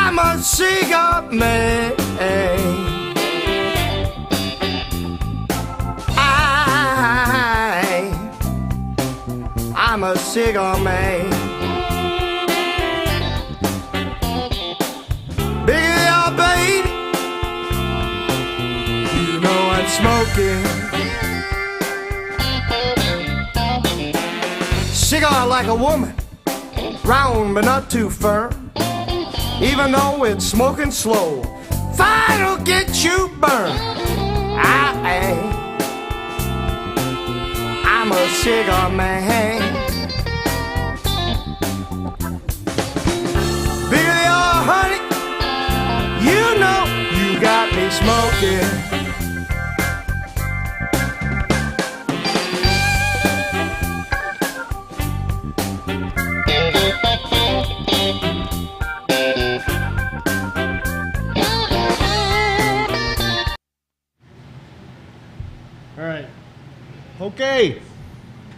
I'm a cigar man. I'm a cigar man. Biggie, oh baby, you know I'm smoking. Cigar like a woman, round but not too firm. Even though it's smoking slow, fire'll get you burned. I'm a cigar man. Billy, oh honey, you know you got me smoking. All right. Okay.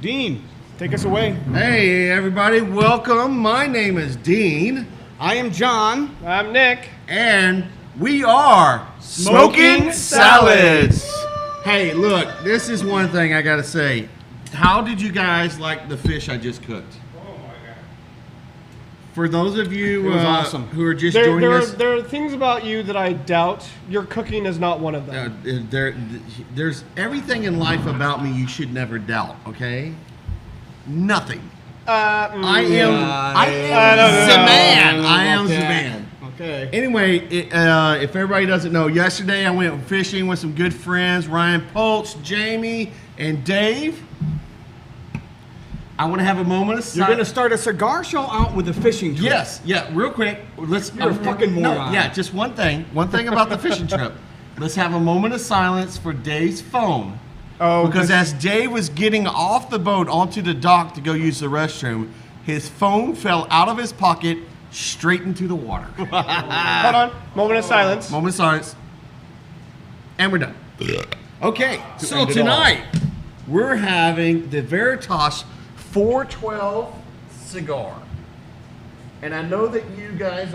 Dean, take us away. Hey, everybody. Welcome. My name is Dean. I am John. I'm Nick. And we are Smoking Salads. Hey, look, this is one thing I got to say. How did you guys like the fish I just cooked? For those of you awesome. who are just joining us, there are things about you that I doubt. Your cooking is not one of them. there's everything in life about me you should never doubt. Okay, nothing. I am the man. Okay. Anyway, if everybody doesn't know, yesterday I went fishing with some good friends, Ryan Polch, Jamie, and Dave. I want to have a moment of silence. You're going to start a cigar show out with a fishing trip. Yes, yeah, real quick. You're a fucking moron. Yeah, just one thing. One thing about the fishing trip. Let's have a moment of silence for Dave's phone. Oh, because as Dave was getting off the boat onto the dock to go use the restroom, his phone fell out of his pocket straight into the water. Hold on. Moment of silence. Moment of silence. And we're done. Okay, so tonight we're having the Veritas 412 cigar. And I know that you guys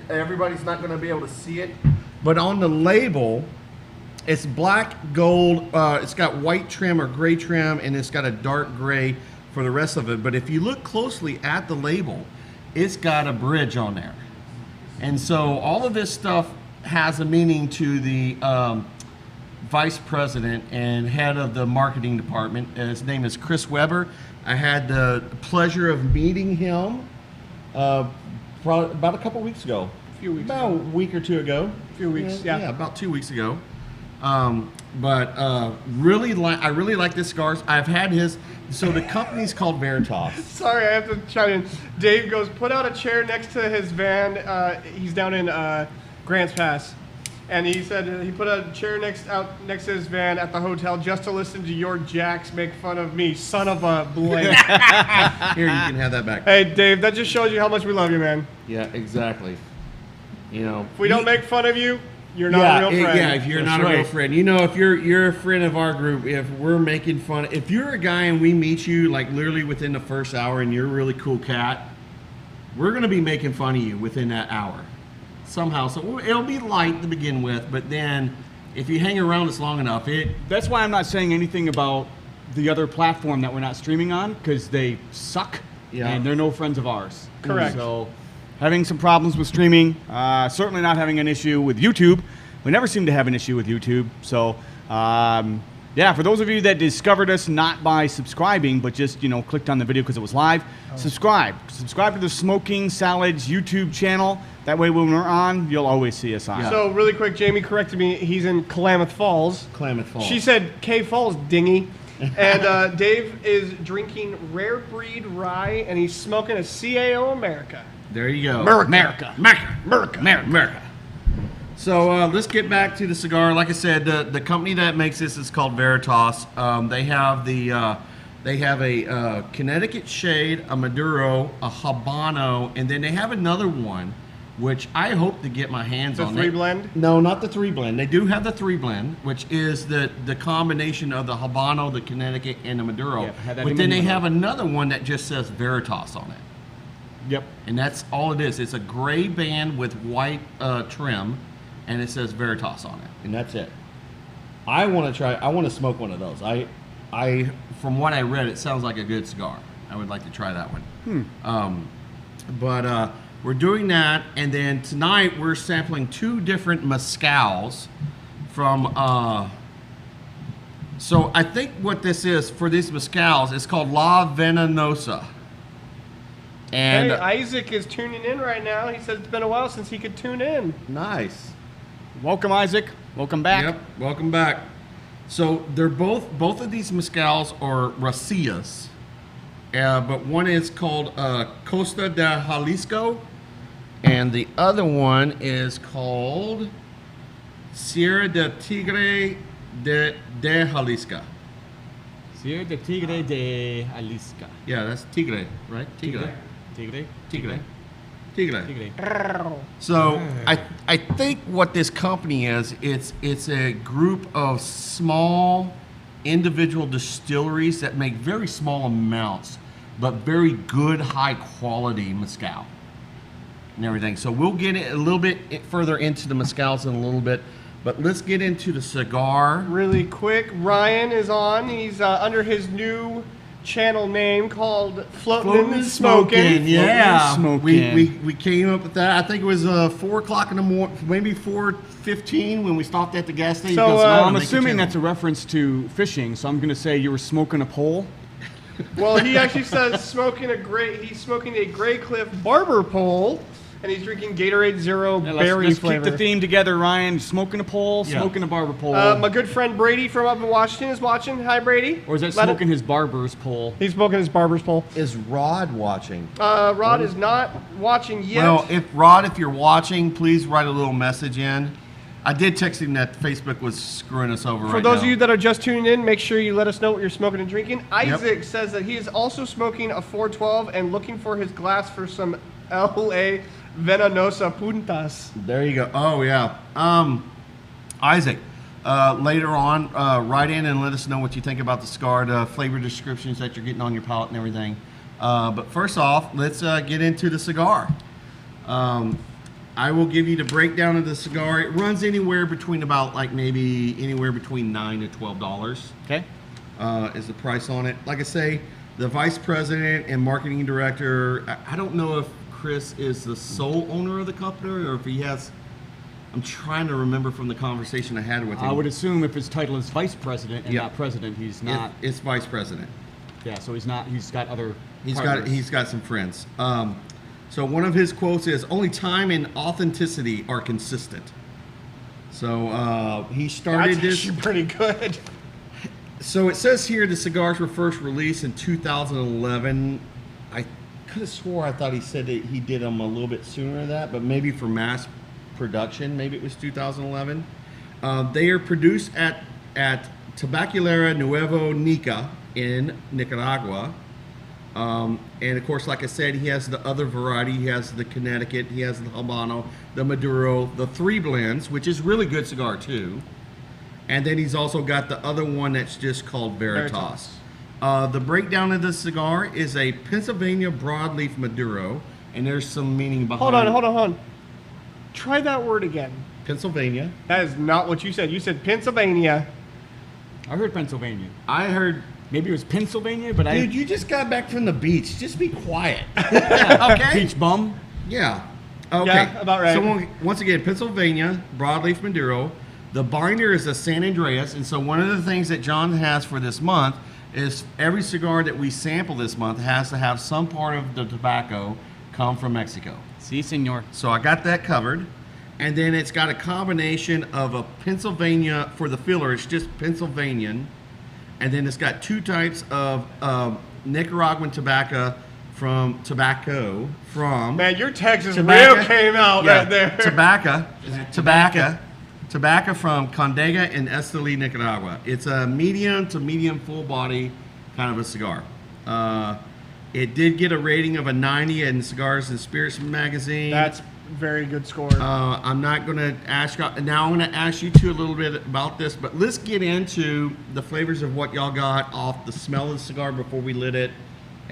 everybody's not going to be able to see it, but on the label, it's black gold, it's got white trim or gray trim, and it's got a dark gray for the rest of it. But if you look closely at the label, it's got a bridge on there. And so all of this stuff has a meaning to the vice president and head of the marketing department. His name is Chris Weber. I had the pleasure of meeting him about a couple weeks ago. A few weeks about ago. a week or two ago. A few weeks, yeah. Yeah, about 2 weeks ago. I really like this cigars. I've had his. So the company's called Veritas. Sorry, I have to chime in. Dave goes, put out a chair next to his van. He's down in Grants Pass. And he said he put a chair next to his van at the hotel just to listen to your jacks make fun of me, son of a blank. Here, you can have that back. Hey, Dave, that just shows you how much we love you, man. Yeah, exactly. You know, if we don't make fun of you, you're not a real friend. Yeah, if you're not a real friend. You know, if you're a friend of our group, if we're making fun, if you're a guy and we meet you like literally within the first hour and you're a really cool cat, we're going to be making fun of you within that hour. Somehow, so it'll be light to begin with, but then if you hang around us long enough, That's why I'm not saying anything about the other platform that we're not streaming on, because they suck, and they're no friends of ours. Correct. So, having some problems with streaming, certainly not having an issue with YouTube. We never seem to have an issue with YouTube. So, yeah, for those of you that discovered us not by subscribing, but just, clicked on the video because it was live, subscribe. Subscribe to the Smoking Salads YouTube channel. That way when we're on, you'll always see us on. Yeah. So really quick, Jamie corrected me. He's in Klamath Falls. Klamath Falls. She said K Falls, dingy. And Dave is drinking rare breed rye, and he's smoking a CAO America. There you go. America. So let's get back to the cigar. Like I said, the company that makes this is called Veritas. They have a Connecticut Shade, a Maduro, a Habano, and then they have another one, which I hope to get my hands on. The 3-blend? No, not the 3-blend. They do have the 3-blend, which is the combination of the Habano, the Connecticut, and the Maduro. Yeah, but then they have another one that just says Veritas on it. Yep. And that's all it is. It's a gray band with white trim, and it says Veritas on it, and that's it. I want to smoke one of those. From what I read, it sounds like a good cigar. I would like to try that one. But we're doing that, and then tonight we're sampling 2 different mezcals from. So I think what this is for these mezcals is called La Venenosa. And Hey, Isaac is tuning in right now. He said it's been a while since he could tune in. nice. Welcome, Isaac. Welcome back. Yep, welcome back. So they're both of these mezcals are racias, but one is called Costa de Jalisco, and the other one is called Sierra de Tigre de Jalisco. Sierra de Tigre de Jalisco. Yeah, that's Tigre, right? Tigre. Tigre. Tigre. Tigre. Tigre. So I think what this company is, it's a group of small individual distilleries that make very small amounts, but very good high quality mezcal and everything. So we'll get a little bit further into the mezcals in a little bit, but let's get into the cigar. Really quick, Ryan is on. He's under his new channel name called Floatin' and Smokin'. Yeah, Smokin'. we came up with that. I think it was 4 o'clock in the morning, maybe 4:15 when we stopped at the gas station. So, I'm assuming that's a reference to fishing, so I'm going to say you were smoking a pole. Well, he actually says he's smoking a Grey Cliff Barber pole, and he's drinking Gatorade Zero berry let's flavor. keep the theme together, Ryan. Smoking a pole, Yeah. smoking a barber pole. My good friend Brady from up in Washington is watching. Hi, Brady. or is that Let it- smoking his barber's pole? He's smoking his barber's pole. Is Rod watching? Rod is not watching yet. Well, if you're watching, please write a little message in. I did text him that Facebook was screwing us over For right those now. of you that are just tuning in, make sure you let us know what you're smoking and drinking. Isaac says that he is also smoking a 412 and looking for his glass for some LA Venenosa Puntas. There you go. Oh yeah. Isaac, later on, write in and let us know what you think about the cigar, the flavor descriptions that you're getting on your palate and everything. But first off, let's get into the cigar. I will give you the breakdown of the cigar. It runs anywhere between about maybe anywhere between $9 to $12. Okay. Is the price on it. Like I say, the vice president and marketing director, I don't know if Chris is the sole owner of the company or if he has, I'm trying to remember from the conversation I had with him. I would assume if his title is vice president and not president, he's not. It's vice president. Yeah, so he's not. He's got other. He's partners. got some friends. So one of his quotes is, "Only time and authenticity are consistent." So he started That's this. actually pretty good. So it says here the cigars were first released in 2011. I could have swore I thought he said that he did them a little bit sooner than that, but maybe for mass production, maybe it was 2011. They are produced at Tabacalera Nuevo Nica in Nicaragua. And of course, like I said, he has the other variety. He has the Connecticut, he has the Habano, the Maduro, the 3 blends, which is really good cigar too. And then he's also got the other one that's just called Veritas. The breakdown of the cigar is a Pennsylvania broadleaf Maduro, and there's some meaning behind. Hold on. Try that word again. Pennsylvania. That is not what you said. You said Pennsylvania. I heard Pennsylvania. I heard. Maybe it was Pennsylvania, but Dude, you just got back from the beach. Just be quiet. Okay. Beach bum. Yeah. Okay. Yeah, about right. So once again, Pennsylvania broadleaf Maduro. The binder is a San Andreas, and so one of the things that John has for this month is every cigar that we sample this month has to have some part of the tobacco come from Mexico. Si, senor. So I got that covered. And then it's got a combination of a Pennsylvania, for the filler, it's just Pennsylvanian. And then it's got 2 types of Nicaraguan tobacco from. Man, your Texas Tobacco. real came out Yeah, right there. Tobacco from Condega in Esteli, Nicaragua. It's a medium to medium full body kind of a cigar. It did get a rating of a 90 in Cigars and Spirits magazine. That's very good score. I'm not going to ask now. I'm going to ask you two a little bit about this, but let's get into the flavors of what y'all got off the smell of the cigar before we lit it,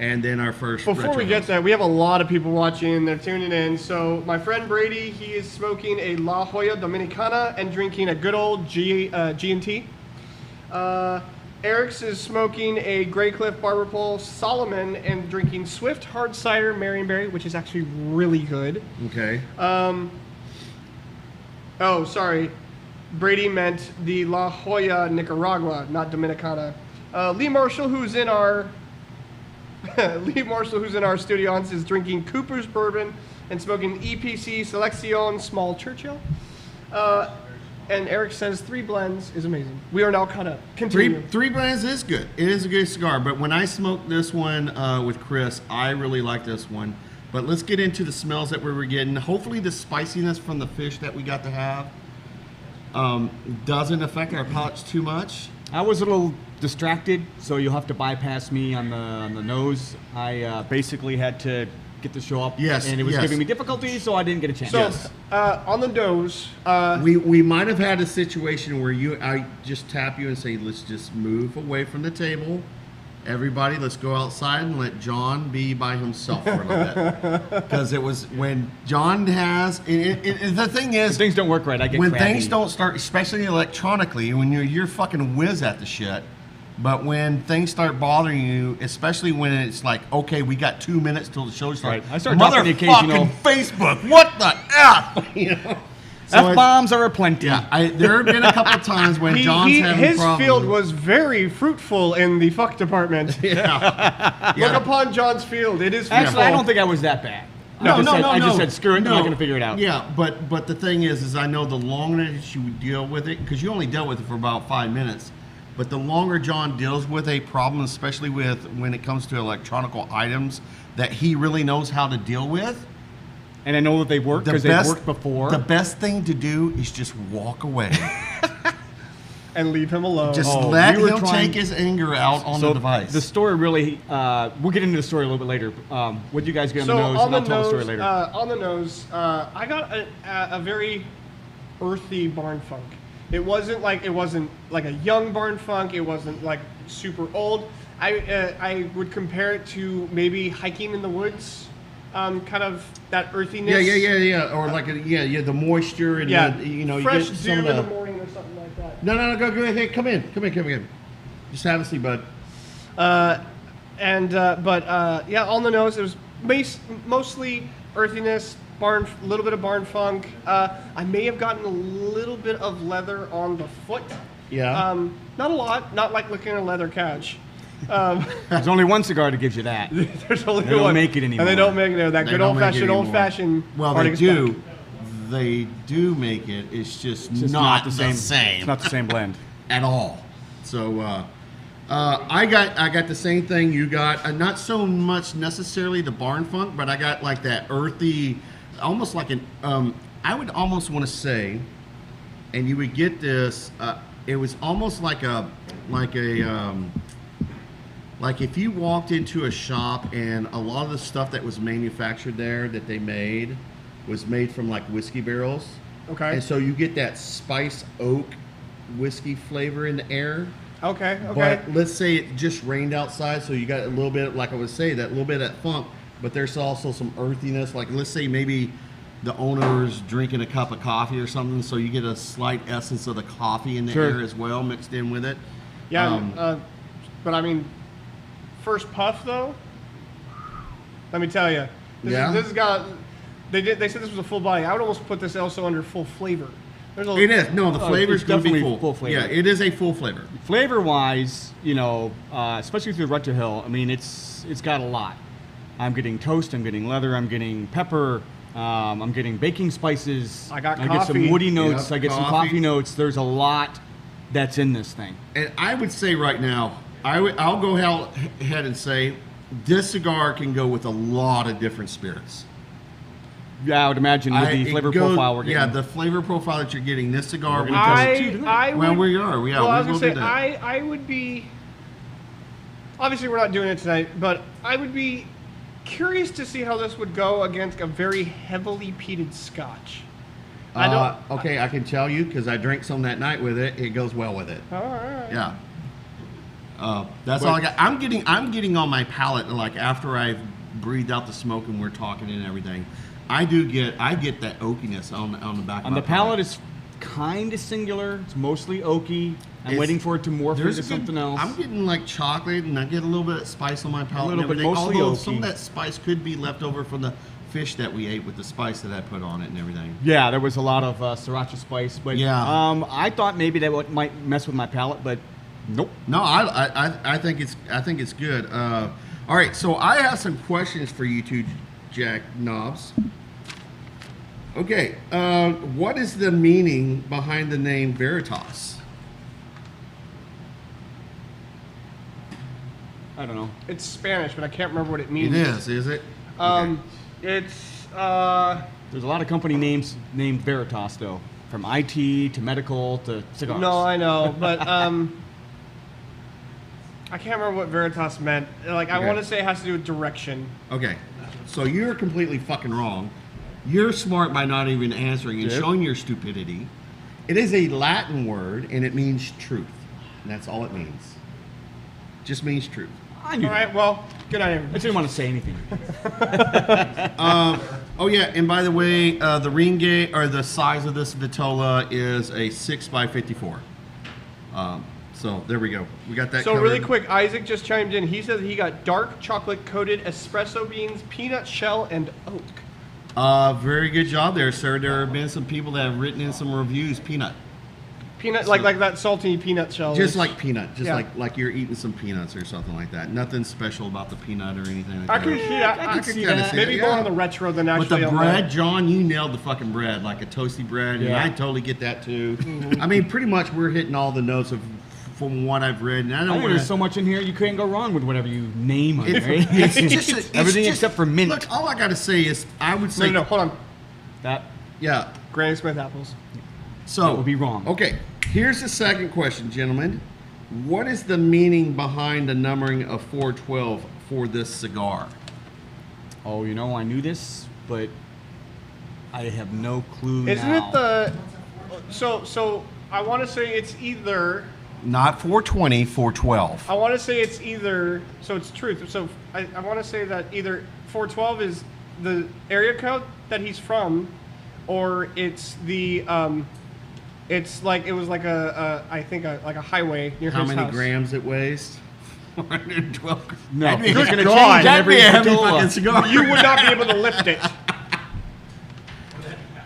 and then our first. Before we get there, we have a lot of people watching. They're tuning in. So my friend Brady, he is smoking a La Jolla Dominicana and drinking a good old G&T. Eric's is smoking a Grey Cliff Barber Pole Solomon and drinking Swift Hard Cider Marionberry, which is actually really good. Okay. Oh, sorry. Brady meant the La Jolla Nicaragua, not Dominicana. Lee Marshall, who's in our studio, is drinking Cooper's Bourbon and smoking EPC Selección Small Churchill. And Eric says 3 blends is amazing. We are now caught up. Continue. Three blends is good. It is a good cigar. But when I smoked this one with Chris, I really like this one. But let's get into the smells that we were getting. Hopefully the spiciness from the fish that we got to have doesn't affect our palates too much. I was a little distracted, so you'll have to bypass me on the nose. I basically had to get the show up, and it was giving me difficulty, so I didn't get a chance. So, on the nose, we might have had a situation where I just tap you and say, let's just move away from the table. Everybody, let's go outside and let John be by himself for a little bit. Because it was when John has, the thing is, things don't work right. I get when crabby. things don't start, especially electronically, when you're fucking whiz at the shit. But when things start bothering you, especially when it's like, okay, we got 2 minutes till the show starts. Right. I start dropping the occasional Facebook. What the f? You know. F-bombs are aplenty. Yeah, there have been a couple times when John's having his problems. field was very fruitful in the fuck department. Yeah. Look upon John's field. It is fruitful. Actually, I don't think I was that bad. No. I just said, screw it, I'm not going to figure it out. Yeah, but the thing is I know the longer that you deal with it, because you only dealt with it for about 5 minutes, but the longer John deals with a problem, especially when it comes to electronical items that he really knows how to deal with. And I know that they work because they've worked before. The best thing to do is just walk away. And leave him alone. Just let him take his anger out on the device. The story really, we'll get into the story a little bit later. What did you guys get on the nose? And I'll tell the story later. On the nose, I got a very earthy barn funk. It wasn't like a young barn funk. It wasn't like super old. I would compare it to maybe hiking in the woods. Kind of that earthiness. Yeah. Or like the moisture and fresh you get dew in the morning or something like that. No, go ahead. Come in. Just have a seat, bud. On the nose, it was mostly earthiness, a little bit of barn funk. I may have gotten a little bit of leather on the foot. Yeah. Not a lot. Not like looking at a leather couch. There's only one cigar that gives you that. There's only they one. don't make it anymore. And they don't make it. That good old fashioned. Well, they do. They do make it. It's just not the same. It's not the same blend at all. So I got the same thing you got. Not so much necessarily the barn funk, but I got like that earthy, almost like an. I would almost want to say, and you would get this. It was almost like if you walked into a shop and a lot of the stuff that was manufactured there that they made was made from like whiskey barrels. Okay. And so you get that spice oak whiskey flavor in the air. Okay. But let's say it just rained outside, so you got a little bit, like I would say, that little bit of that funk, but there's also some earthiness. Like let's say maybe the owner's drinking a cup of coffee or something, so you get a slight essence of the coffee in the air as well mixed in with it. Yeah, but I mean, first puff though, let me tell you, this has got. They said this was a full body. I would almost put this also under full flavor. It is. No, the flavor is going to be full flavor. Yeah, it is a full flavor. Flavor-wise, especially through Retro Hill, I mean, it's got a lot. I'm getting toast. I'm getting leather. I'm getting pepper. I'm getting baking spices. I get some woody notes. Yep, I get some coffee notes. There's a lot that's in this thing. And I would say right now, I'll go ahead and say this cigar can go with a lot of different spirits. Yeah, I would imagine with the flavor profile we're getting. Yeah, the flavor profile that you're getting. This cigar. I was going to say, I would be. Obviously, we're not doing it tonight, but I would be curious to see how this would go against a very heavily peated Scotch. Okay, I can tell you because I drank some that night with it. It goes well with it. All right. Yeah. That's all I got. I'm getting on my palate, like after I've breathed out the smoke and we're talking and everything. I get that oakiness on the back. On the palate is kind of singular. It's mostly oaky. I'm waiting for it to morph into something else. I'm getting like chocolate, and I get a little bit of spice on my palate. A little bit, mostly although oaky. some of that spice could be left over from the fish that we ate with the spice that I put on it and everything. Yeah, there was a lot of sriracha spice, but Yeah. I thought maybe that might mess with my palate, but nope. No, I think it's good. All right, so I have some questions for you two, Jack Knobs. Okay, what is the meaning behind the name Veritas? I don't know. It's Spanish, but I can't remember what it means. It is it? Okay. It's There's a lot of company names named Veritas, though, from IT to medical to cigars. no, I know, but I can't remember what Veritas meant. Like, I Okay. want to say it has to do with direction. Okay, so you're completely fucking wrong. You're smart by not even answering and Yep. showing your stupidity. It is a Latin word, and it means truth. And that's all it means. Just means truth. I knew All that. right, well, good night, I everybody. didn't want to say anything. Oh yeah, and by the way, the ring gauge or the size of this Vitola is a 6x54. So there we go. We got that. So covered. really quick, Isaac just chimed in. He said he got dark chocolate coated espresso beans, peanut shell, and oak. Very good job there, sir. There have been some people that have written in some reviews. Peanut, Peanut, like that salty peanut shell. just like peanut, just Yeah. like you're eating some peanuts or something like that. Nothing special about the peanut or anything like I that. can see that. I can see kinda that. Maybe it, more yeah. on the retro than But actually the on bread, John, you nailed the fucking bread, like a toasty bread, and Yeah. I totally get that too. I mean, pretty much we're hitting all the notes of from what I've read, and I I don't think want there's so much in here, you can't go wrong with whatever you name on it, right? everything except for mint. Look, all I gotta say is, I would say, No, hold on. That yeah. Granny Smith apples. So That would be wrong. Okay, here's the second question, gentlemen. What is the meaning behind the numbering of 412 for this cigar? Oh, you know, I knew this, but I have no clue Isn't now. it the? So I want to say it's either. Not 420, 412. I want to say it's either. So it's truth. So I want to say that either 412 is the area code that he's from, or it's the. It's like it was like I think like a highway near How his many house. grams it weighs? 412. No, That'd be it's a gonna God, change that'd every be a heavy Vitola. fucking cigar. You would not be able to lift it.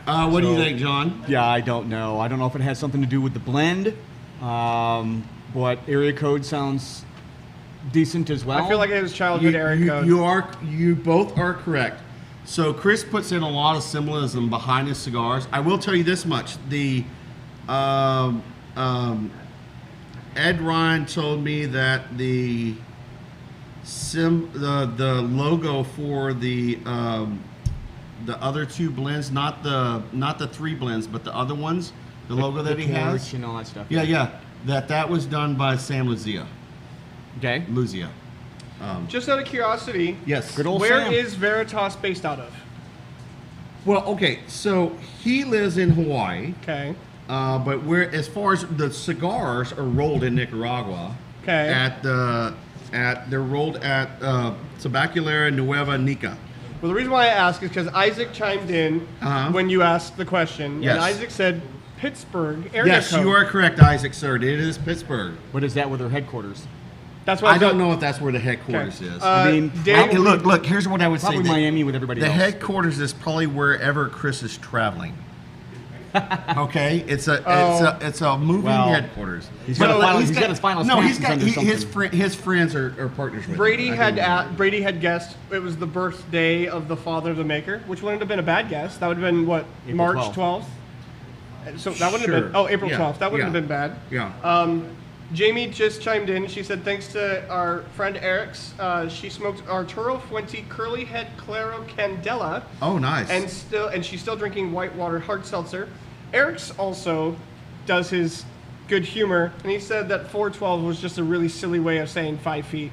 What do you think, John? Yeah, I don't know. I don't know if it has something to do with the blend, but area code sounds decent as well. I feel like it was childhood area code. You both are correct. So Chris puts in a lot of symbolism behind his cigars. I will tell you this much: the Ed Ryan told me that the logo for the other two blends, not the three blends, but the other ones, the logo that he has, torch and all that stuff. yeah, that was done by Sam Luzia. Okay. Luzia. Just out of curiosity, Yes. Good old where Sam. is Veritas based out of? Well, okay, so he lives in Hawaii, Okay. but as far as the cigars are rolled in Nicaragua. Okay. They're rolled at Tabacalera Nueva Nica. Well, the reason why I ask is because Isaac chimed in when you asked the question, Yes. and Isaac said Pittsburgh area Yes, code. you are correct, Isaac, sir. It is Pittsburgh. What is that with their headquarters? That's why I don't know if that's where the headquarters is. I mean, Dave, Hey, look, here's what I would Probably say. Miami with everybody The else. headquarters is probably wherever Chris is traveling. Okay, it's a moving Well, headquarters. he's got his final No, stamps he's got under his something. his friends are partners with Brady him. I think. Brady had guessed it was the birthday of the father of the maker, which wouldn't have been a bad guess. That would have been what, April March 12th. 12th. So that wouldn't have Sure. been April Yeah. 12th. That wouldn't Yeah. have been bad. Yeah. Jamie just chimed in. She said thanks to our friend Eric's, she smoked Arturo Fuente Curly Head Claro Candela, Oh, nice. and she's still drinking Whitewater Hard Seltzer. Eric's also does his good humor, and he said that 412 was just a really silly way of saying 5 feet.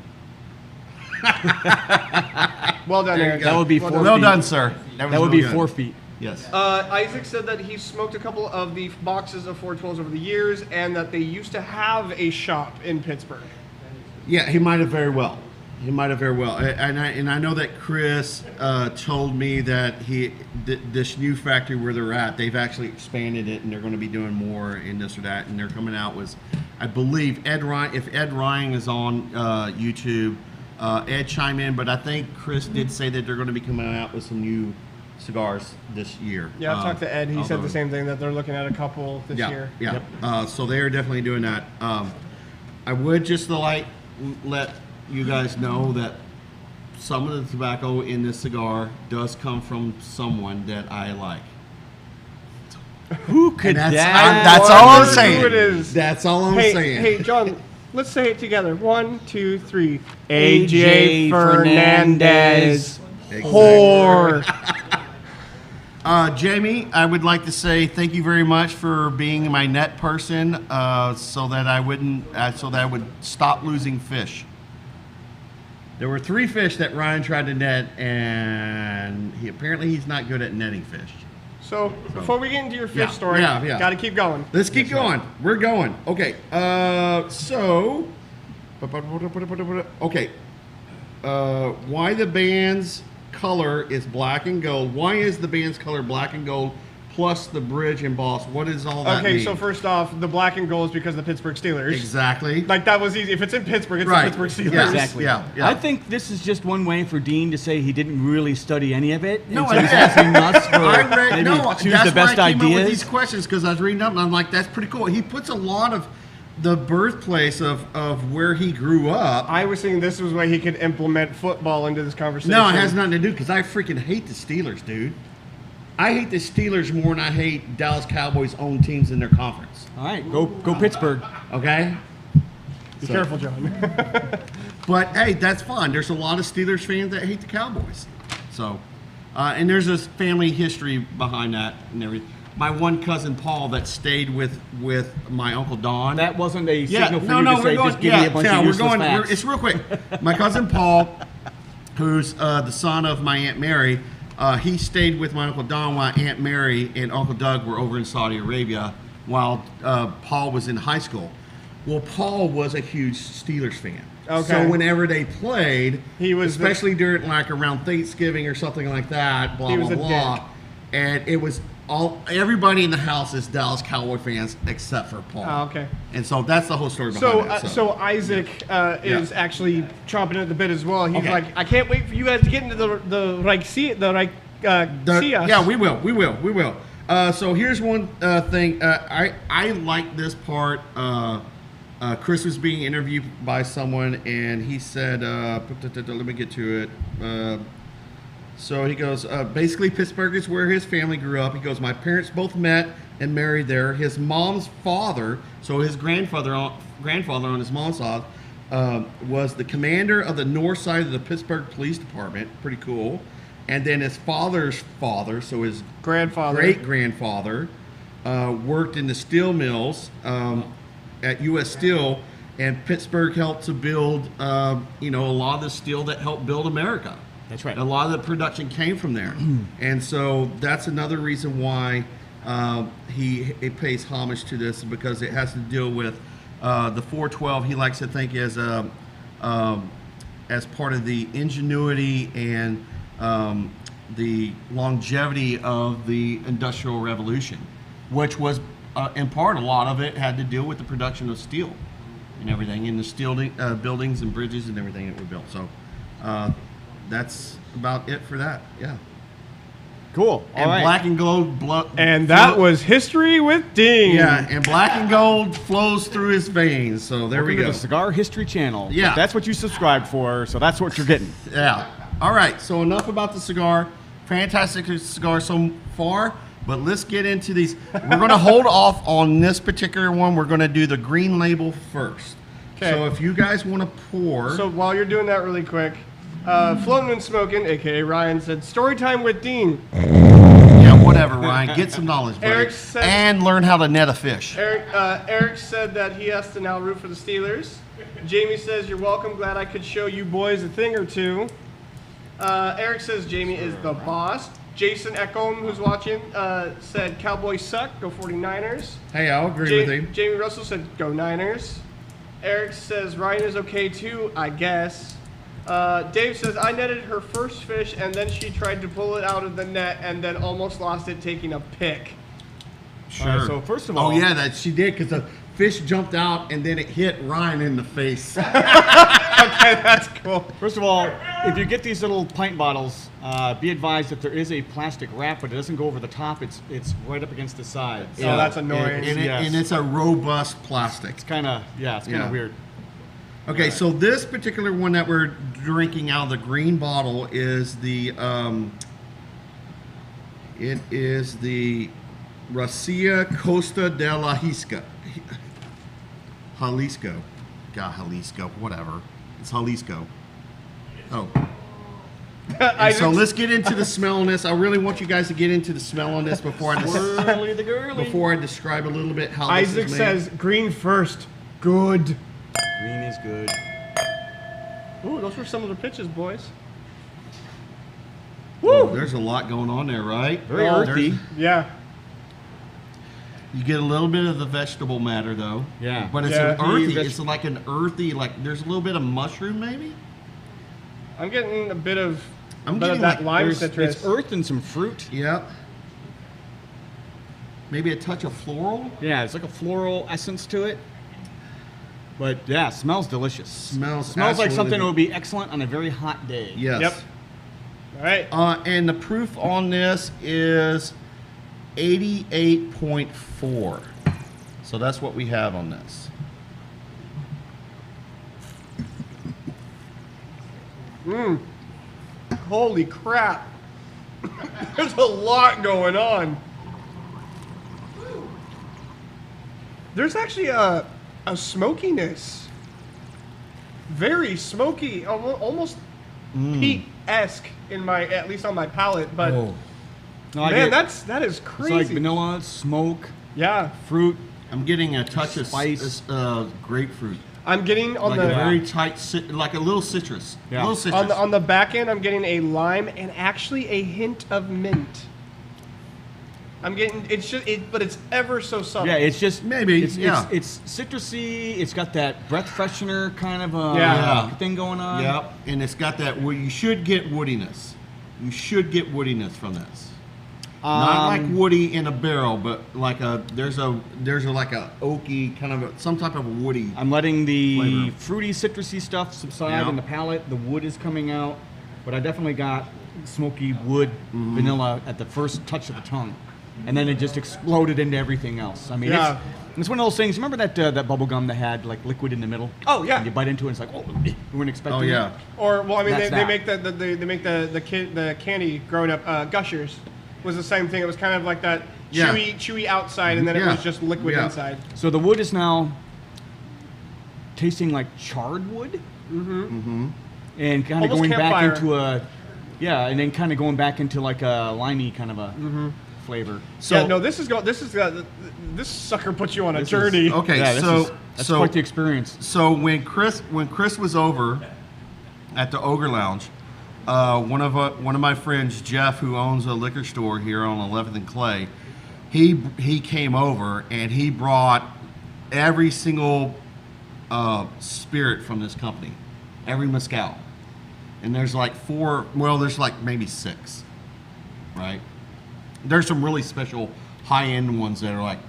Well done, Eric. That would be Well 4 done. well feet. done, sir. That would really be good. 4 feet. Yes. Isaac said that he smoked a couple of the boxes of 412s over the years, and that they used to have a shop in Pittsburgh. Yeah, he might have very well. He might have very well. And I know that Chris told me that this new factory where they're at, they've actually expanded it and they're going to be doing more in this or that. And they're coming out with, I believe, Ed Ryan. If Ed Ryan is on YouTube, Ed chime in. But I think Chris did say that they're going to be coming out with some new cigars this year. Yeah, I talked to Ed. He said the same thing, that they're looking at a couple this year. Yeah, so they are definitely doing that. I would just let you guys know that some of the tobacco in this cigar does come from someone that I like. Who could that? That's all I'm saying. Who it is. That's all I'm saying. Hey, John, let's say it together. 1, 2, 3. AJ Fernandez. Whore. Jamie, I would like to say thank you very much for being my net person, so that I would stop losing fish. There were 3 fish that Ryan tried to net, and he's not good at netting fish. So before we get into your fish story, got to keep going. Let's keep going. Right. We're going. Okay. Why the band's color is black and gold? Why is the band's color black and gold plus the bridge embossed? What is all that mean? So first off, the black and gold is because of the Pittsburgh Steelers. Exactly. Like, that was easy. If it's in Pittsburgh, it's the Pittsburgh Steelers. Yeah, exactly. Yeah. I think this is just one way for Dean to say he didn't really study any of it. No, and so he's asking us for choose the best that's why I came up with ideas. these questions, because I was reading up and I'm like, that's pretty cool. He puts a lot of the birthplace of where he grew up. I was thinking this was why he could implement football into this conversation. No, it has nothing to do, because I freaking hate the Steelers, dude. I hate the Steelers more than I hate Dallas Cowboys' own teams in their conference. All right, go Pittsburgh. Okay? Be careful, John. But, hey, that's fine. There's a lot of Steelers fans that hate the Cowboys. So, and there's this family history behind that and everything. My one cousin Paul that stayed with my Uncle Don. That wasn't a signal for you to say, just give me a bunch of useless facts. It's real quick. My cousin Paul, who's the son of my Aunt Mary, he stayed with my Uncle Don while Aunt Mary and Uncle Doug were over in Saudi Arabia while Paul was in high school. Well, Paul was a huge Steelers fan. Okay. So whenever they played, he was especially during around Thanksgiving or something like that, blah, blah, blah. Dick. And it was everybody in the house is Dallas Cowboy fans except for Paul. Oh, okay. And so that's the whole story behind it. So Isaac is actually chomping at the bit as well. He's like, I can't wait for you guys to get into the yeah, we will. So here's one thing. I like this part. Chris was being interviewed by someone, and he said, let me get to it. So he goes, basically Pittsburgh is where his family grew up. He goes, my parents both met and married there. His mom's father, so his grandfather on his mom's side, was the commander of the north side of the Pittsburgh Police Department. Pretty cool. And then his father's father, so his great-grandfather, worked in the steel mills at U.S. Steel, and Pittsburgh helped to build, a lot of the steel that helped build America. That's right. A lot of the production came from there. And so that's another reason why he pays homage to this, because it has to deal with the 412. He likes to think as part of the ingenuity and the longevity of the Industrial Revolution, which was, in part, a lot of it had to deal with the production of steel and everything, and the steel buildings and bridges and everything that were built. So that's about it for that. Yeah. Cool. And black and gold and that was History with Dean. Yeah, and black and gold flows through his veins. So there we go. To the Cigar History Channel. Yeah. But that's what you subscribed for, so that's what you're getting. Yeah. All right. So enough about the cigar. Fantastic cigar so far. But let's get into these. We're going to hold off on this particular one. We're going to do the green label first. Okay. So if you guys want to pour. So while you're doing that really quick, Floating and Smoking, a.k.a. Ryan, said, story time with Dean. Yeah, whatever, Ryan. Get some knowledge, buddy. And learn how to net a fish. Eric said that he has to now root for the Steelers. Jamie says, you're welcome. Glad I could show you boys a thing or two. Eric says Jamie is the boss. Jason Echolm, who's watching, said Cowboys suck, go 49ers. Hey, I'll agree with him. Jamie Russell said go Niners. Eric says Ryan is okay too, I guess. Dave says I netted her first fish and then she tried to pull it out of the net and then almost lost it taking a pick. Sure. All right, so first of all, oh yeah, that she did because the fish jumped out and then it hit Ryan in the face. Okay, that's cool. First of all, if you get these little pint bottles, be advised that there is a plastic wrap, but it doesn't go over the top. It's right up against the sides. Oh, that's annoying. And it's a robust plastic. It's kind of weird. Okay, so this particular one that we're drinking out of the green bottle is the Racia Costa de la Jalisco. God, Jalisco, whatever. It's Jalisco. Oh. And so let's get into the smell on this. I really want you guys to get into the smell on this before I describe a little bit how Isaac this is made. says green first. Good. Green is good. Ooh, those were some of the pitches, boys. Woo! There's a lot going on there, right? Very earthy. Yeah. You get a little bit of the vegetable matter, though. Yeah. But it's Yeah. an earthy. It's like an earthy, like there's a little bit of mushroom, maybe? I'm getting a bit of, I'm that getting like lime citrus. It's earth and some fruit. Yep. Maybe a touch of floral? Yeah, it's like a floral essence to it. But yeah, smells delicious. Smells like absolutely something that would be excellent on a very hot day. Yes. Yep. All right. And the proof on this is 88.4. So that's what we have on this. Holy crap. There's a lot going on. There's actually a smokiness. Very smoky, almost peat-esque at least on my palate, but Oh. No, man, that is crazy. It's like vanilla, smoke, yeah. fruit. I'm getting a touch Spice. of grapefruit. I'm getting on Like the a very tight, like a little citrus. Yeah. A little citrus. on the back end, I'm getting a lime and actually a hint of mint. I'm getting but it's ever so subtle. Yeah, it's just Maybe, It's, yeah. it's citrusy. It's got that breath freshener kind of Yeah. thing going on. Yep, and it's got that. Well, you should get woodiness. You should get woodiness from this. Not like woody in a barrel, but like there's a like a oaky kind of some type of woody. I'm letting the Flavor. fruity, citrusy stuff subside Yeah. in the palate. The wood is coming out, but I definitely got smoky wood, vanilla at the first touch of the tongue, and then it just exploded into everything else. I mean, Yeah. it's one of those things. Remember that bubble gum that had like liquid in the middle? Oh, yeah. And you bite into it, and it's like, oh, you weren't expecting. Oh yeah. it. Or well, I mean, That's they that. make the candy growing up. Gushers was the same thing. It was kind of like that Yeah. chewy outside, and then it Yeah. was just liquid Yeah. inside. So the wood is now tasting like charred wood. Mm-hmm. And kind of Almost going back campfire. into and then kind of going back into like a limey kind of a flavor. So Yeah, no, this sucker puts you on a This is- journey. okay, Yeah, that's so quite the experience. So when Chris was over at the Ogre Lounge, one of my friends, Jeff, who owns a liquor store here on 11th and Clay, he came over and he brought every single spirit from this company, every mezcal, and there's like there's like maybe 6, right? There's some really special high-end ones that are like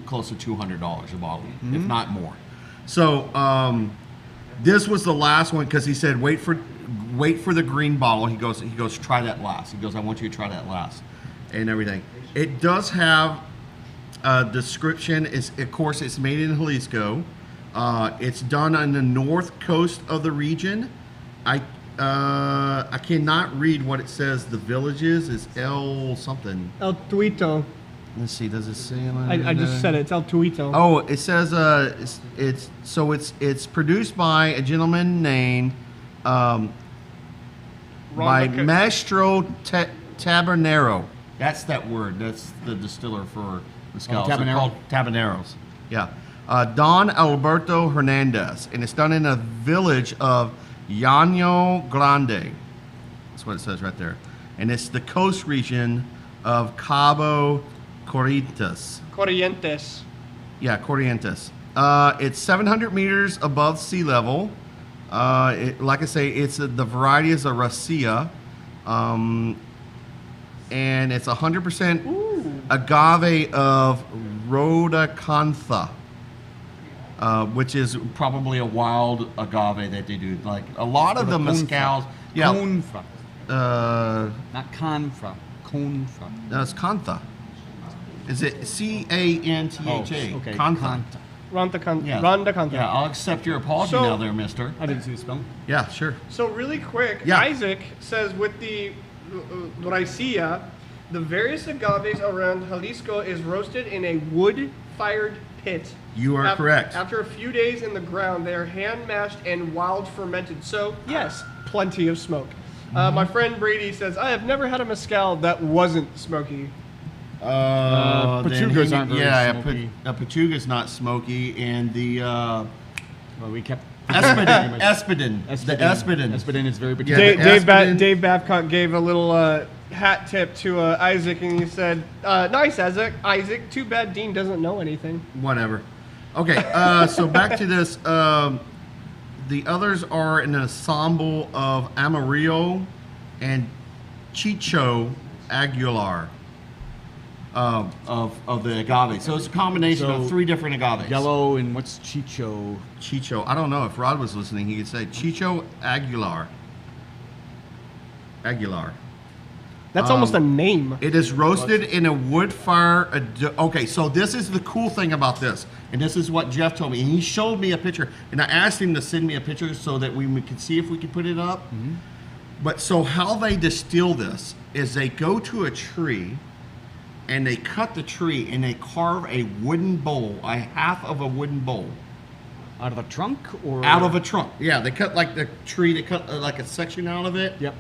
close to $200 a bottle, if not more. So this was the last one because he said wait for the green bottle. He goes try that last. He goes, I want you to try that last, and everything. It does have a description. Of course it's made in Jalisco. It's done on the north coast of the region. I cannot read what it says. The villages is El something. El Tuito. Let's see. Does it say? I just said it. It's El Tuito. Oh, it says it's produced by a gentleman named by McCa- Maestro Tabernero. That's that word. That's the distiller for mezcal. Oh, Tabanero. They're called Tabaneros. Yeah. Don Alberto Hernandez, and it's done in a village of Llano Grande. That's what it says right there. And it's the coast region of Cabo Corrientes. Corrientes. Yeah, Corrientes. It's 700 meters above sea level. Like I say, the variety is a Racia. And it's 100% agave of Rhodocantha, which is probably a wild agave that they do. Like a lot of the mezcals. Yeah. Confra. Not confra. Confra. No, it's Cantha. Is it Cantha? Oh, okay. Cantha. Ronda Yeah. Cantha. Yeah, I'll accept your apology So- now there, mister. I didn't see the spelling. Yeah, sure. So really quick, Yeah. Isaac says with the raicilla, the various agaves around Jalisco is roasted in a wood-fired pit. You are correct. After a few days in the ground, they are hand-mashed and wild fermented. So yes, plenty of smoke. My friend Brady says, I have never had a mezcal that wasn't smoky. Pachugas aren't very smoky. Pachuga's not smoky, and the Well, we kept Espadin. The Espadin. Espadin is very Yeah, particular. the Espadin- Dave Babcock gave a little hat tip to Isaac, and he said, nice, Isaac. Too bad Dean doesn't know anything. Whatever. Okay, so back to this. The others are an ensemble of Amarillo and Chicho Aguilar of the agave. So it's a combination So, of 3 different agaves. Yellow and what's Chicho? Chicho. I don't know if Rod was listening. He could say Chicho Aguilar. Aguilar. That's almost a name. It is roasted in a wood fire. Okay, so this is the cool thing about this, and this is what Jeff told me. And he showed me a picture, and I asked him to send me a picture so that we could see if we could put it up. Mm-hmm. But so how they distill this is they go to a tree, and they cut the tree, and they carve a wooden bowl, a half of a wooden bowl. Out of a trunk or Out of a trunk. Yeah, they cut like the tree, they cut like a section out of it. Yep.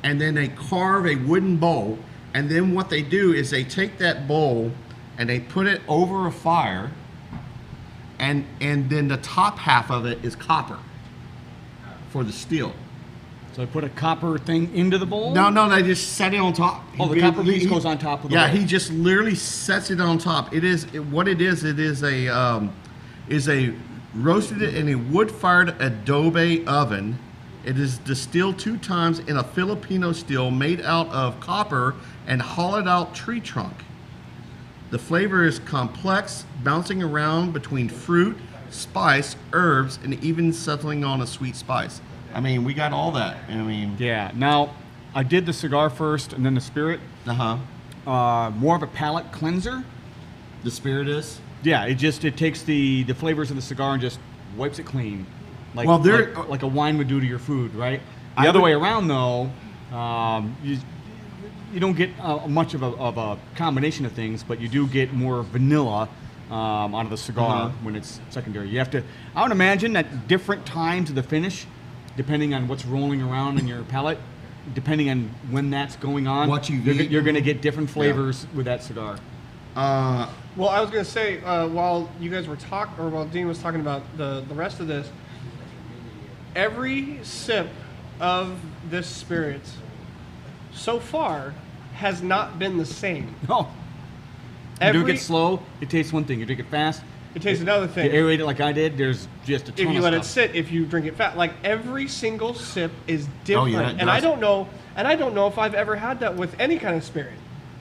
And then they carve a wooden bowl, and then what they do is they take that bowl and they put it over a fire, and then the top half of it is copper for the steel. So I put a copper thing into the bowl? No, they just set it on top. Oh, the copper piece goes on top of the Yeah, bowl. he just literally sets it on top. It is a roasted in a wood-fired adobe oven. It is distilled 2 times in a Filipino still made out of copper and hollowed-out tree trunk. The flavor is complex, bouncing around between fruit, spice, herbs, and even settling on a sweet spice. I mean, we got all that. I mean, Yeah. Now, I did the cigar first and then the spirit. More of a palate cleanser. The spirit is. Yeah, it takes the flavors of the cigar and just wipes it clean. Like, Well, there- like a wine would do to your food, right? I The other would- way around, though, you don't get much of a combination of things, but you do get more vanilla out of the cigar when it's secondary. You have to. I would imagine at different times of the finish, depending on what's rolling around in your palate, depending on when that's going on, What you've you're eaten. going to get different flavors with that cigar. Well, I was going to say, while you guys were while Dean was talking about the rest of this, every sip of this spirit so far has not been the same. Oh. You drink Every- it slow, it tastes one thing. You drink it fast, It tastes another you thing. aerate it like I did, there's just a ton If you of let stuff. it sit, if you drink it fat, like every single sip is different. yeah, it and I does. don't know if I've ever had that with any kind of spirit.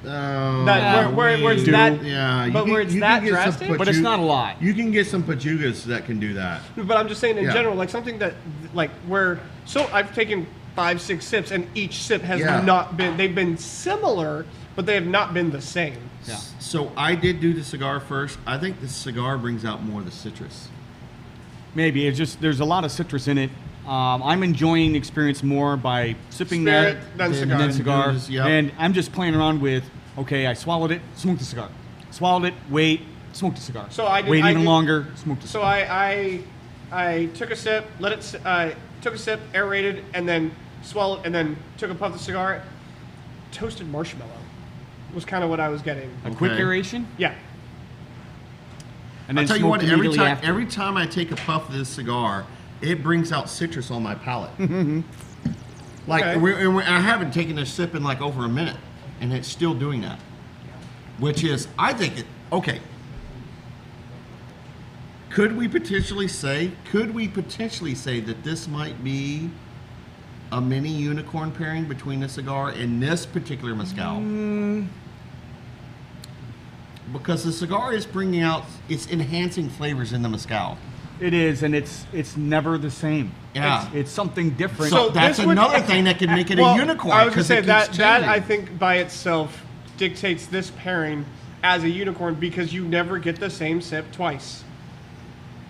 Oh, That- where it's do. that- Yeah, but where it's that get some drastic? But it's not a lot. You can get some pachugas that can do that. But I'm just saying in Yeah. general, like something that, like where, so I've taken 5-6 sips and each sip has Yeah. not been, they've been similar, but they have not been the same. Yeah. So I did do the cigar first. I think the cigar brings out more of the citrus. Maybe it's just there's a lot of citrus in it. I'm enjoying the experience more by sipping Spirit, that then and then cigar. cigar, Yep. and I'm just playing around with. Okay, I swallowed it, smoked the cigar. Swallowed it, wait, smoked the cigar. So I did- wait I even did- longer, smoked the So cigar. I took a sip, took a sip, aerated, and then swallowed, and then took a puff of the cigar. Toasted marshmallow was kind of what I was getting. A quick Okay. aeration, Yeah. and I'll then tell you what, smoked every immediately time, after. every time I take a puff of this cigar, it brings out citrus on my palate. Like, Okay. I haven't taken a sip in like over a minute, and it's still doing that. Which is, I think, okay. Could we potentially say that this might be a mini unicorn pairing between the cigar and this particular mezcal? Because the cigar is bringing out, it's enhancing flavors in the mezcal. It is, and it's never the same. Yeah. It's something different. So that's another thing that can make it a unicorn. I was going to say it keeps that changing. I think by itself dictates this pairing as a unicorn because you never get the same sip twice.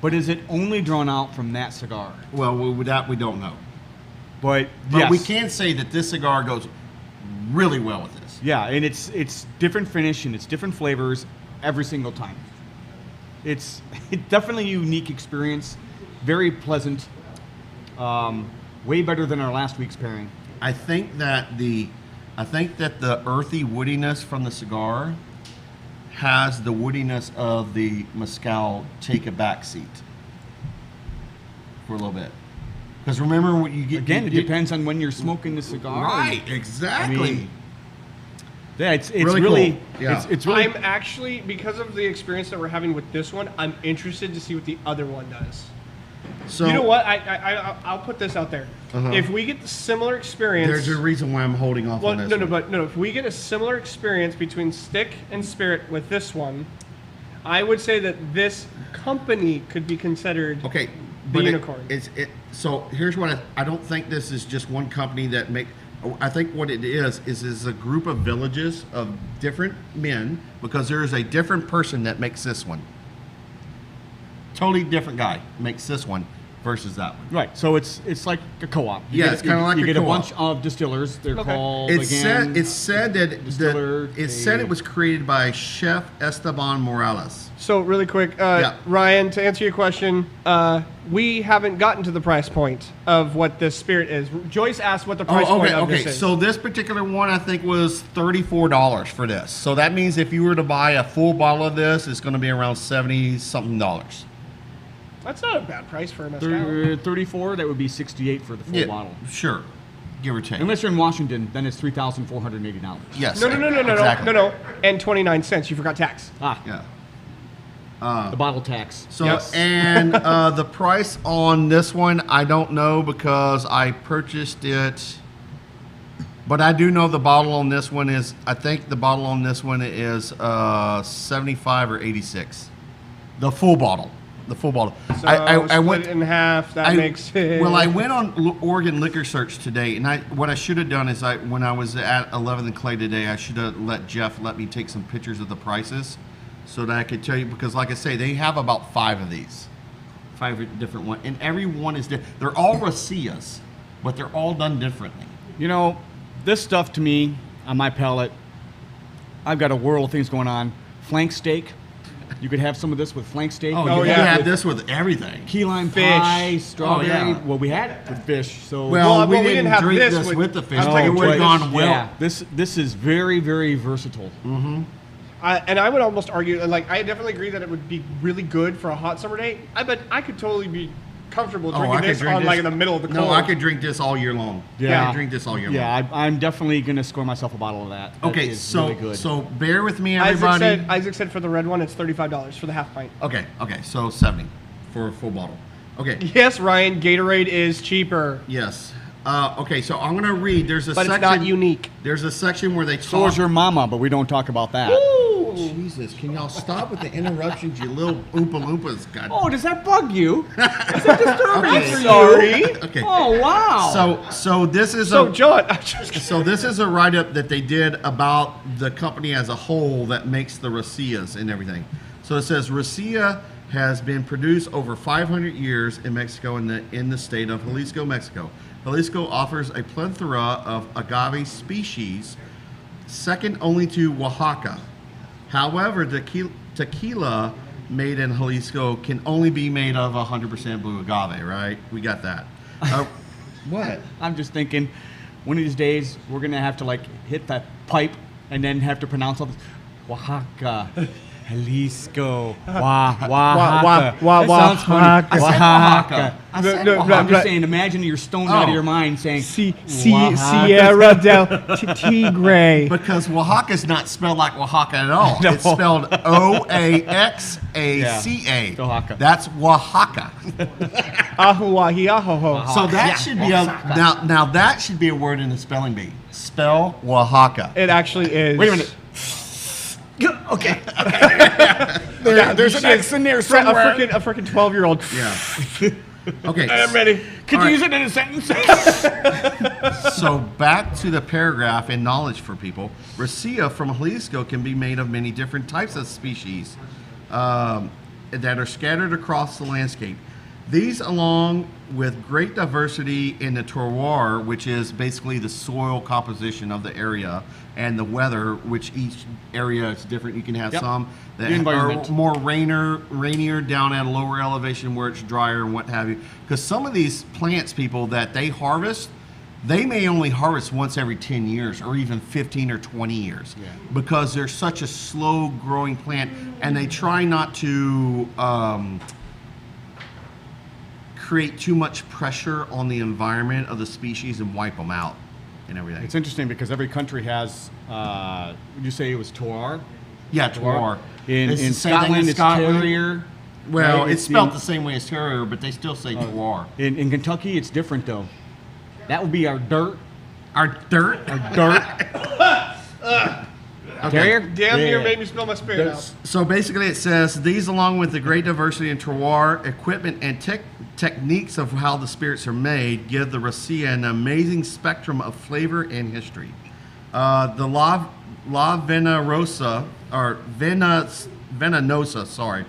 But is it only drawn out from that cigar? Well, with that we don't know. But But yes. we can say that this cigar goes really well with this. Yeah, and it's different finish and it's different flavors every single time. It's definitely a unique experience, very pleasant, way better than our last week's pairing. I think that the earthy woodiness from the cigar has the woodiness of the mezcal take a back seat for a little bit. Because remember what you get Again, it depends on when you're smoking the cigar. Right, exactly. I mean, yeah, it's Really really cool. Yeah. it's really I'm actually, because of the experience that we're having with this one, I'm interested to see what the other one does. So You know what? I'll put this out there. If we get the similar experience, there's a reason why I'm holding off well, on this. no. If we get a similar experience between Stick and Spirit with this one, I would say that this company could be considered Okay, the but unicorn. So here's what I don't think this is just one company that make. I think what it is a group of villages of different men, because there is a different person that makes this one. Totally different guy makes this one versus that one. right. So it's like a co-op. You Yeah, get- it's kinda like you a get a co-op. bunch of distillers. They're Okay. called It said that distiller, it said a- it was created by Chef Esteban Morales. So really quick, Yeah. Ryan, to answer your question, we haven't gotten to the price point of what this Spirit is. Joyce asked what the price point of this is. So this particular one, I think, was $34 for this. So that means if you were to buy a full bottle of this, it's going to be around $70-something. That's not a bad price for a mezcal. 34. That would be 68 for the full bottle. Sure, give or take. Unless you're in Washington, then it's $3,480. Yes. No, exactly. no, and 29 cents. You forgot tax. Yeah. The bottle tax. So Yes. and the price on this one, I don't know because I purchased it. But I do know the bottle on this one is. I think the bottle on this one is 75 or 86. The full bottle. The full bottle. So I split went it in half. That makes it. Well, I went on Oregon Liquor Search today, and what I should have done is when I was at 11th and Clay today, I should have let Jeff let me take some pictures of the prices, so that I could tell you, because like I say, they have about 5 of these, 5 different ones, and every one is different. They're all racias, but they're all done differently. You know, this stuff to me, on my palate, I've got a world of things going on. Flank steak. You could have some of this with flank steak. Oh, Oh, you yeah. can have this with everything. Key lime Fish. pie, strawberry. Oh, yeah. Well, we had it with fish. So Well, we we didn't didn't have drink this this with the fish. I'm but talking it would have about gone well. Yeah, this is very, very versatile. And I would almost argue, like, I definitely agree that it would be really good for a hot summer day. But I could totally be comfortable drinking I could this drink on, this. like, in the middle of the cold. No, I could drink this all year long. Yeah. I could drink this all year long. Yeah, I'm definitely going to score myself a bottle of that. That Okay, is so really good. so bear with me, everybody. Isaac said for the red one, it's $35 for the half pint. Okay, so 70 for a full bottle. Okay, Yes, Ryan, Gatorade is cheaper, yes. Okay, so I'm gonna read. There's a but section. it's not unique. There's a section where they talk. so is your mama, but we don't talk about that. Jesus, can y'all stop with the interruptions, you little Oompa Loompas? God. Oh, does that bug you? Is that disturbing Okay. for you? Sorry. Okay. Oh, wow. So this is So, a John, I'm just so this is a write-up that they did about the company as a whole that makes the racias and everything. So it says racia has been produced over 500 years in Mexico in the state of Jalisco, Mexico. Jalisco offers a plethora of agave species, second only to Oaxaca. However, tequila made in Jalisco can only be made of 100% blue agave, right? We got that. What? I'm just thinking, one of these days, we're going to have to, like, hit that pipe and then have to pronounce all this. Oaxaca. Jalisco. Oaxaca. That sounds funny. I said Oaxaca. I said No, Oaxaca. I'm just saying, imagine you're stoned out of your mind saying, Sierra del Tigre. Because Oaxaca's not spelled like Oaxaca at all. No. It's spelled Oaxaca. Yeah, Oaxaca. That's Oaxaca. Ahuahiahoho. So that should be now that should be a word in the spelling bee. Spell Oaxaca. It actually is. wait a minute. Okay. There's an X in there A somewhere. freaking 12-year-old. Yeah. Okay. I'm ready. Could All you right. use it in a sentence? So back to the paragraph and knowledge for people. Racia from Jalisco can be made of many different types of species that are scattered across the landscape. These, along with great diversity in the terroir, which is basically the soil composition of the area, and the weather, which each area is different. You can have some The that environment. are more rainier down at a lower elevation where it's drier and what have you. Because some of these plants, people, that they harvest, they may only harvest once every 10 years or even 15 or 20 years because they're such a slow growing plant, and they try not to create too much pressure on the environment of the species and wipe them out and everything. It's interesting because every country has, would you say it was terroir? Yeah, terroir. In It's the same thing Scotland, in it's Scotland. terrier. Well, right? it's spelled the same way as terrier, but they still say terroir. In Kentucky, it's different, though. That would be our dirt. Our dirt. Dirt. Terrier? Damn near Yeah. made me spill my spirit out. So basically it says, these along with the great diversity in terroir, equipment, and techniques of how the spirits are made give the Racia an amazing spectrum of flavor and history. The La Venenosa, or Venenosa, sorry.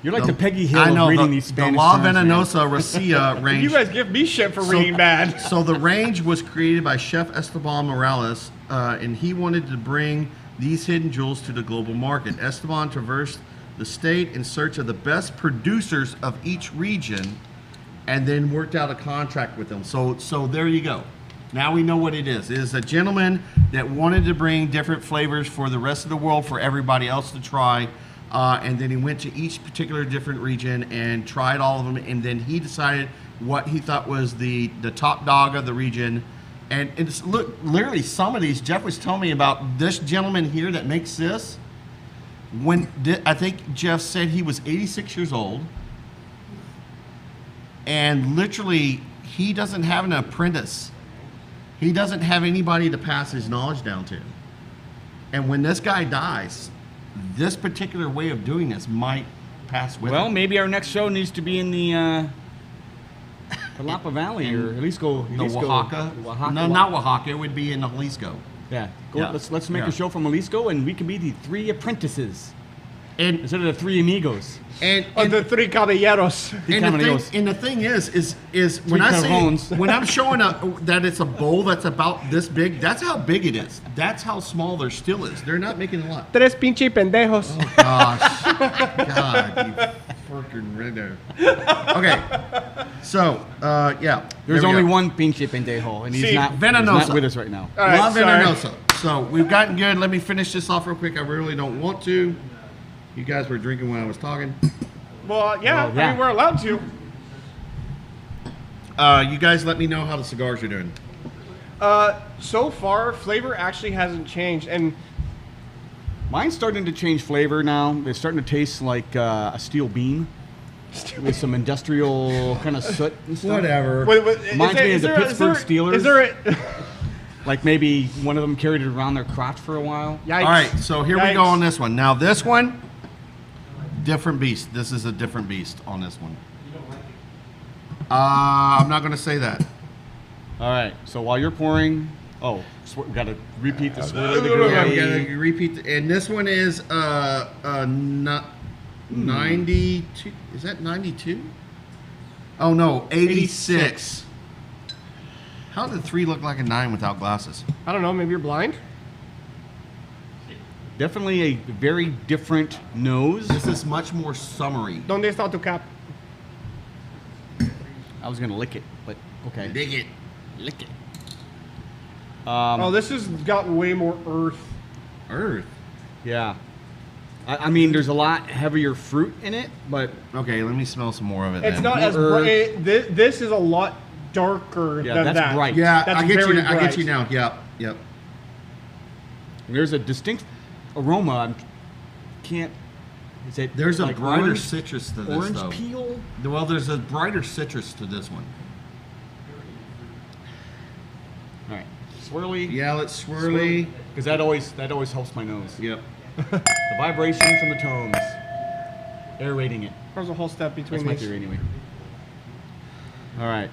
You're like the Peggy Hill I know, of reading the, these Spanish The La terms, man. Venenosa Racia range. You guys give me shit for reading bad. So the range was created by Chef Esteban Morales, and he wanted to bring these hidden jewels to the global market. Esteban traversed the state in search of the best producers of each region, and then worked out a contract with them. So there you go. Now we know what it is. It is a gentleman that wanted to bring different flavors for the rest of the world for everybody else to try. And then he went to each particular different region and tried all of them. And then he decided what he thought was the top dog of the region. And it's, look, literally some of these, Jeff was telling me about this gentleman here that makes this. I think Jeff said he was 86 years old. And literally, he doesn't have an apprentice. He doesn't have anybody to pass his knowledge down to. And when this guy dies, this particular way of doing this might pass with Well, him. maybe our next show needs to be in the Lapa Valley or Jalisco. The Oaxaca? No, not Oaxaca. It would be in Jalisco. Yeah. Yeah. Let's make Yeah. a show from Jalisco, and we can be the three apprentices And instead of the three amigos. and The three caballeros. and the thing is when I say Carbones. when I'm showing that it's a bowl that's about this big, that's how big it is. That's how small their still is. They're not making a lot. Tres pinche pendejos. Gosh, God, you freaking redneck. Okay, so yeah, There's there we only go. one pinche pendejo, and he's See, not Venenosa. with us right now. All right, La sorry. Venenosa. So we've gotten good. Let me finish this off real quick. I really don't want to. You guys were drinking when I was talking. Well, yeah, Well, yeah. I mean, we're allowed to. You guys let me know how the cigars are doing. So far, flavor actually hasn't changed. And Mine's starting to change flavor now. They're starting to taste like a steel beam with some industrial kind of soot and stuff. Whatever. Reminds me of the Pittsburgh Steelers. Is there a... Like maybe one of them carried it around their crotch for a while. Yikes. All right, so here we go Yikes. on this one. Now this one, different beast. This is a different beast on this one. I'm not going to say that. All right. So while you're pouring, we got to repeat the swirl of the I'm gray. going to repeat. And this one is 92. Is that 92? Oh no, 86. How did 3 look like a 9 without glasses? I don't know, maybe you're blind? Definitely a very different nose. This is much more summery. Donde está tu cap? I was gonna lick it, but okay. Dig it. Lick it. Oh, this has got way more earth. Earth. Yeah. I mean, there's a lot heavier fruit in it, but Okay, let me smell some more of it. It's then. not as Or- bright. This is a lot darker Yeah, than that's that. bright. Yeah, That's I get you. very I get bright. you now. Yep. Yep. there's a distinct aroma. Can't. Is it? There's a like brighter orange, citrus to this, orange though. peel? Well, there's a brighter citrus to this one. All right, swirly. Yeah, let's swirly. Because that always helps my nose. Yep. The vibration from the tones, aerating it. There's a whole step between That's my these. theory anyway. All right.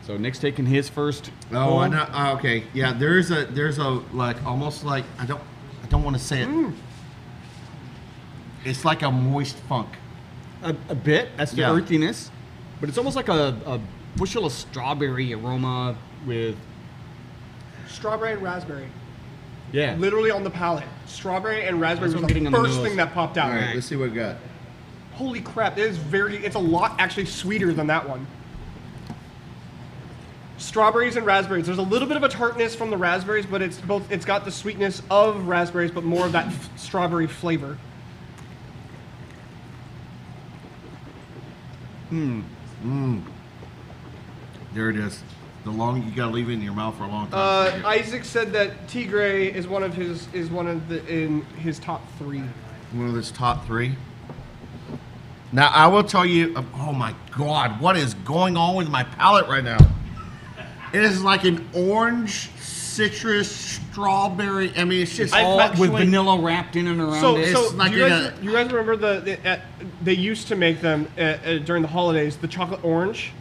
So Nick's taking his first. Oh, I pull. know. Okay. Yeah, there's a like almost like I don't want to say it. It's like a moist funk. A bit. That's the Yeah. earthiness, but it's almost like a bushel of strawberry aroma with. Strawberry and raspberry. Yeah. Literally on the palate. Strawberry and raspberry That's was what I'm the getting on the first nose. thing that popped out. All right, let's see what we got. Holy crap, it's a lot actually sweeter than that one. Strawberries and raspberries. There's a little bit of a tartness from the raspberries, but it's got the sweetness of raspberries, but more of that strawberry flavor. There it is. You gotta leave it in your mouth for a long time. Isaac said that Tigre is one of in his top 3. One of his top 3. Now I will tell you. Oh my God, what is going on with my palate right now? It is like an orange, citrus, strawberry. I mean, it's just All actually- with vanilla wrapped in and around So, it. It's like do you guys remember they used to make them during the holidays, the chocolate orange?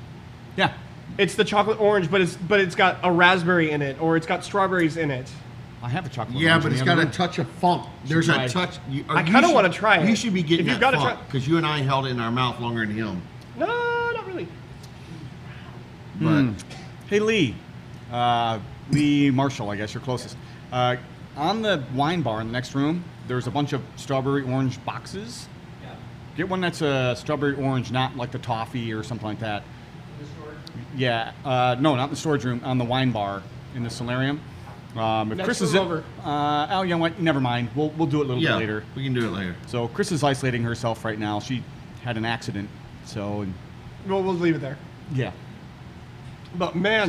Yeah. It's the chocolate orange, but it's got a raspberry in it, or it's got strawberries in it. I have a chocolate. yeah, orange but in it's the got other a room. touch of funk. There's try a it. touch. I kinda wanna try it. You should be getting If you've that gotta funk try- because you and I held it in our mouth longer than him. No, not really. But Hey Lee, Lee Marshall, I guess you're closest. On the wine bar in the next room, there's a bunch of strawberry orange boxes. Get one that's a strawberry orange, not like the toffee or something like that. Yeah, no, not in the storage room. On the wine bar in the solarium. If Next Chris is room over. oh, you know what? Never mind. We'll do it a little yeah, bit later. we can do it later. So Chris is isolating herself right now. She had an accident. So We'll leave it there. yeah. But man,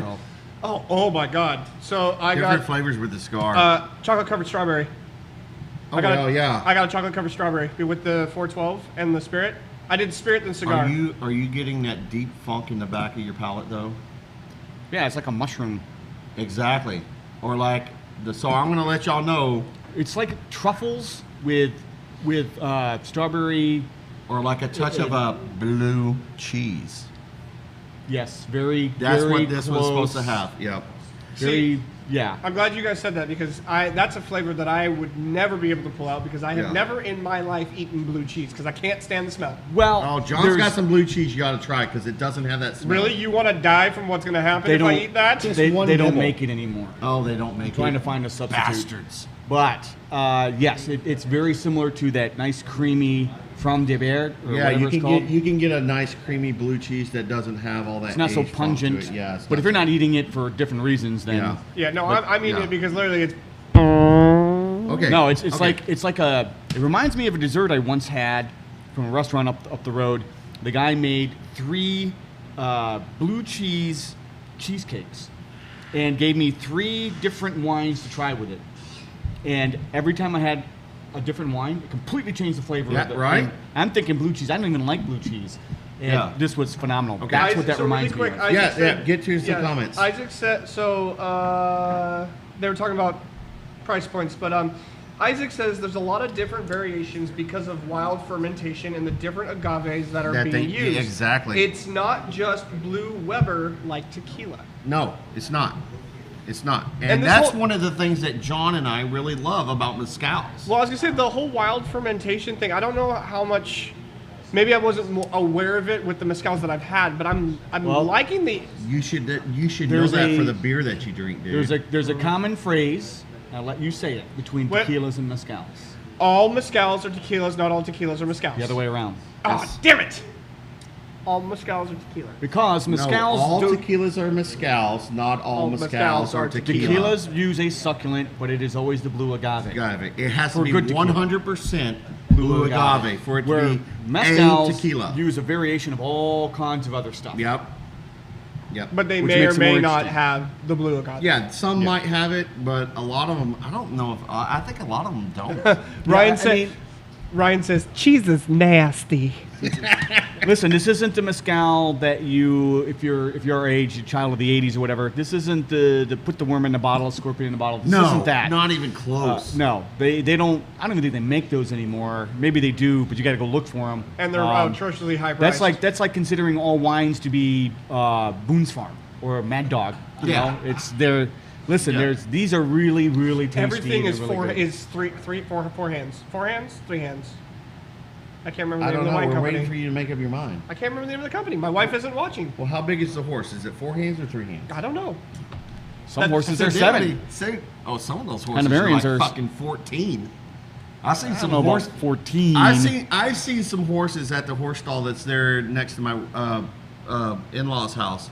So- oh my God! So I Different got flavors with the cigar. chocolate covered strawberry. oh well, yeah. I got a chocolate covered strawberry with the 412 and the spirit. I did spirit and cigar. Are you getting that deep funk in the back of your palate though? Yeah, it's like a mushroom. Exactly. Or like so I'm gonna let y'all know. It's like truffles with strawberry. Or like a touch of a blue cheese. Yes, very. That's very what this was supposed to close. have. Yep. Very. Yeah. I'm glad you guys said that because that's a flavor that I would never be able to pull out because I have Yeah. never in my life eaten blue cheese because I can't stand the smell. Well, Oh, John's there's- got some blue cheese you gotta try because it doesn't have that smell. Really, you want to die from what's going to happen They if I don't eat that? They one don't nibble. make it anymore. Oh, they don't make Trying it. to find a substitute. Bastards. But yes, it's very similar to that nice creamy from de Bert or Yeah, whatever you it's can called. get a nice creamy blue cheese that doesn't have all that. It's not so aged funk to pungent. it. Yeah, but if you're not eating it for different reasons, then Yeah. Yeah, no, But- I mean yeah. it because literally it's Okay. no, it's Okay. like it's like a. It reminds me of a dessert I once had from a restaurant up the road. The guy made 3 blue cheese cheesecakes and gave me 3 different wines to try with it. And every time I had a different wine, it completely changed the flavor Yeah, of it. right? And I'm thinking blue cheese. I don't even like blue cheese. And Yeah. this was phenomenal. Okay. That's Isaac- what that so reminds really me quick, of. Yeah, Isaac said- get to some comments. Isaac said so. They were talking about price points, but Isaac says there's a lot of different variations because of wild fermentation and the different agaves that are That being they- used. exactly. It's not just Blue Weber like tequila. No, it's not. It's not. And And this that's whole- one of the things that John and I really love about mezcals. Well, I was gonna say the whole wild fermentation thing. I don't know how much. Maybe I wasn't aware of it with the mezcals that I've had, but I'm Well- liking the. You should know There's that a- for the beer that you drink, dude. There's a common phrase. I'll let you say it between What? tequilas and mezcals. All mezcals are tequilas, not all tequilas are mezcals. The other way around. Oh, damn it! All mezcals are tequila. Because mezcals No, all do, tequilas are mezcals, not all mezcals are tequila. tequilas use a succulent, but it is always the blue agave. Agave. It has For to be good tequila. 100% blue agave for it to Where be a mezcals tequila. use a variation of all kinds of other stuff. Yep. Yep. But they Which may or makes it may more not interesting. have the blue agave. Yeah, some might have it, but a lot of them, I don't know if, I think a lot of them don't. Ryan says cheese is nasty. Listen, this isn't the mezcal that you, if you're our age, a child of the 80s or whatever, this isn't the put the worm in the bottle, scorpion in the bottle. This No, isn't that. not even close. No, they don't, I don't even think they make those anymore. Maybe they do, but you got to go look for them. And they're atrociously high priced. That's like considering all wines to be Boone's Farm or Mad Dog. You Yeah. know, it's they're listen. Yeah. these are really tasty. Everything is They're really good. four hands. 4 hands, 3 hands. I can't remember I the name don't of the know. wine We're company. waiting for you to make up your mind. I can't remember the name of the company. My wife isn't watching. Well, how big is the horse? Is it 4 hands or 3 hands? I don't know. Some horses are They 7. already say, oh, some of those horses Hanoverians are are- like fucking 14. I've seen I some don't know about horses. 14. I've seen some horses at the horse stall that's there next to my in-laws' house.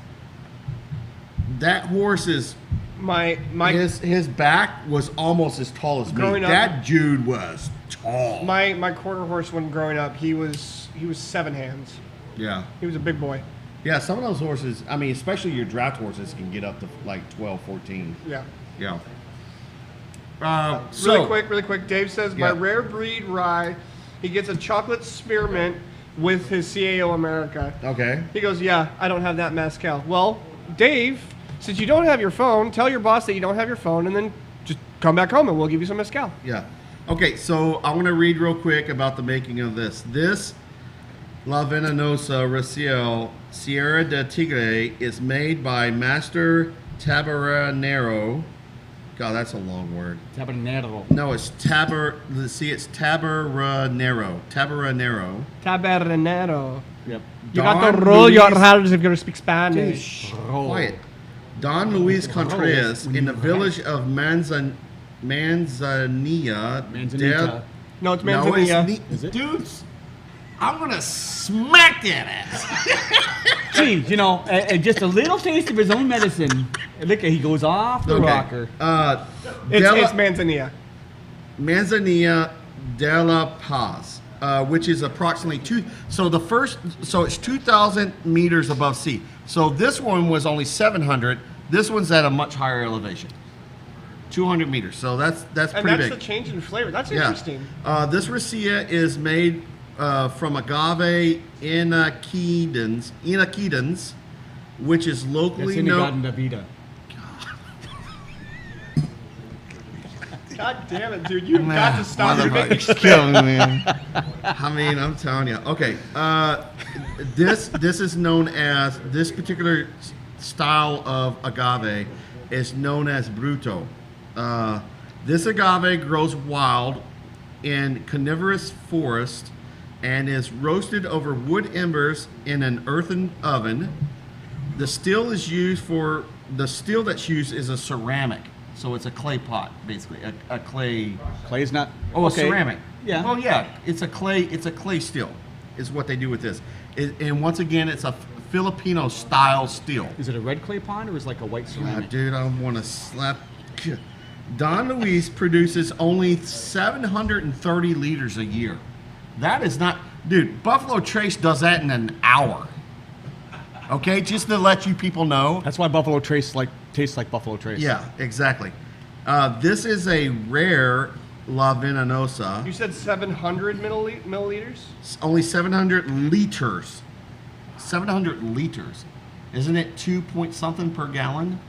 That horse is My his back was almost as tall as me. Growing up- That dude was tall. my quarter horse when growing up, he was 7 hands. Yeah. He was a big boy. Yeah, some of those horses, I mean, especially your draft horses can get up to like 12, 14. Yeah. Yeah. Really quick. Dave says my Yeah. rare breed rye, he gets a chocolate spearmint with his CAO America. Okay. He goes, yeah, I don't have that mezcal. Well, Dave, since you don't have your phone, tell your boss that you don't have your phone, and then just come back home and we'll give you some mezcal. Yeah. Okay, so I want to read real quick about the making of this. This La Venenosa Mezcal Sierra de Tigre is made by Master Tabaranero. God, that's a long word. Tabanero. No, it's it's Tabaranero. Tabaranero. Tabernero. Yep. You got Don to roll your Luis- R's if you're going to speak Spanish. Quiet. Don Luis Contreras in the village of Manzanilla. Manzanita. No, it's No, Manzanilla. Is it? Dudes, I'm gonna smack that ass. Gee, you know, and just a little taste of his own medicine. Look, he goes off the rocker. It's Manzanilla. Manzanilla de la Paz, which is approximately it's 2,000 meters above sea. So this one was only 700. This one's at a much higher elevation, 200 meters. So that's And pretty that's big. the change in flavor. That's Yeah. interesting. This racia is made from agave inakidens, which is That's locally in the known. Garden Vida. God damn it, dude. You've got to stop. You're making Killing me. I mean, I'm telling you. Okay, this is known as this particular style of agave is known as bruto. This agave grows wild in coniferous forest and is roasted over wood embers in an earthen oven. The steel that's used is a ceramic. So it's a clay pot, basically, a clay. Clay is not. Oh, okay. a ceramic. Yeah. Well, yeah, it's a clay steel, is what they do with this. And once again, it's a Filipino style steel. Is it a red clay pot or is it like a white ceramic? Dude, I want to slap. Don Luis produces only 730 liters a year. That is not, dude. Buffalo Trace does that in an hour. Okay, just to let you people know. That's why Buffalo Trace tastes like Buffalo Trace. Yeah, exactly. This is a rare La Venenosa. You said 700 milliliters? Only 700 liters. 700 liters. Isn't it 2 point something per gallon?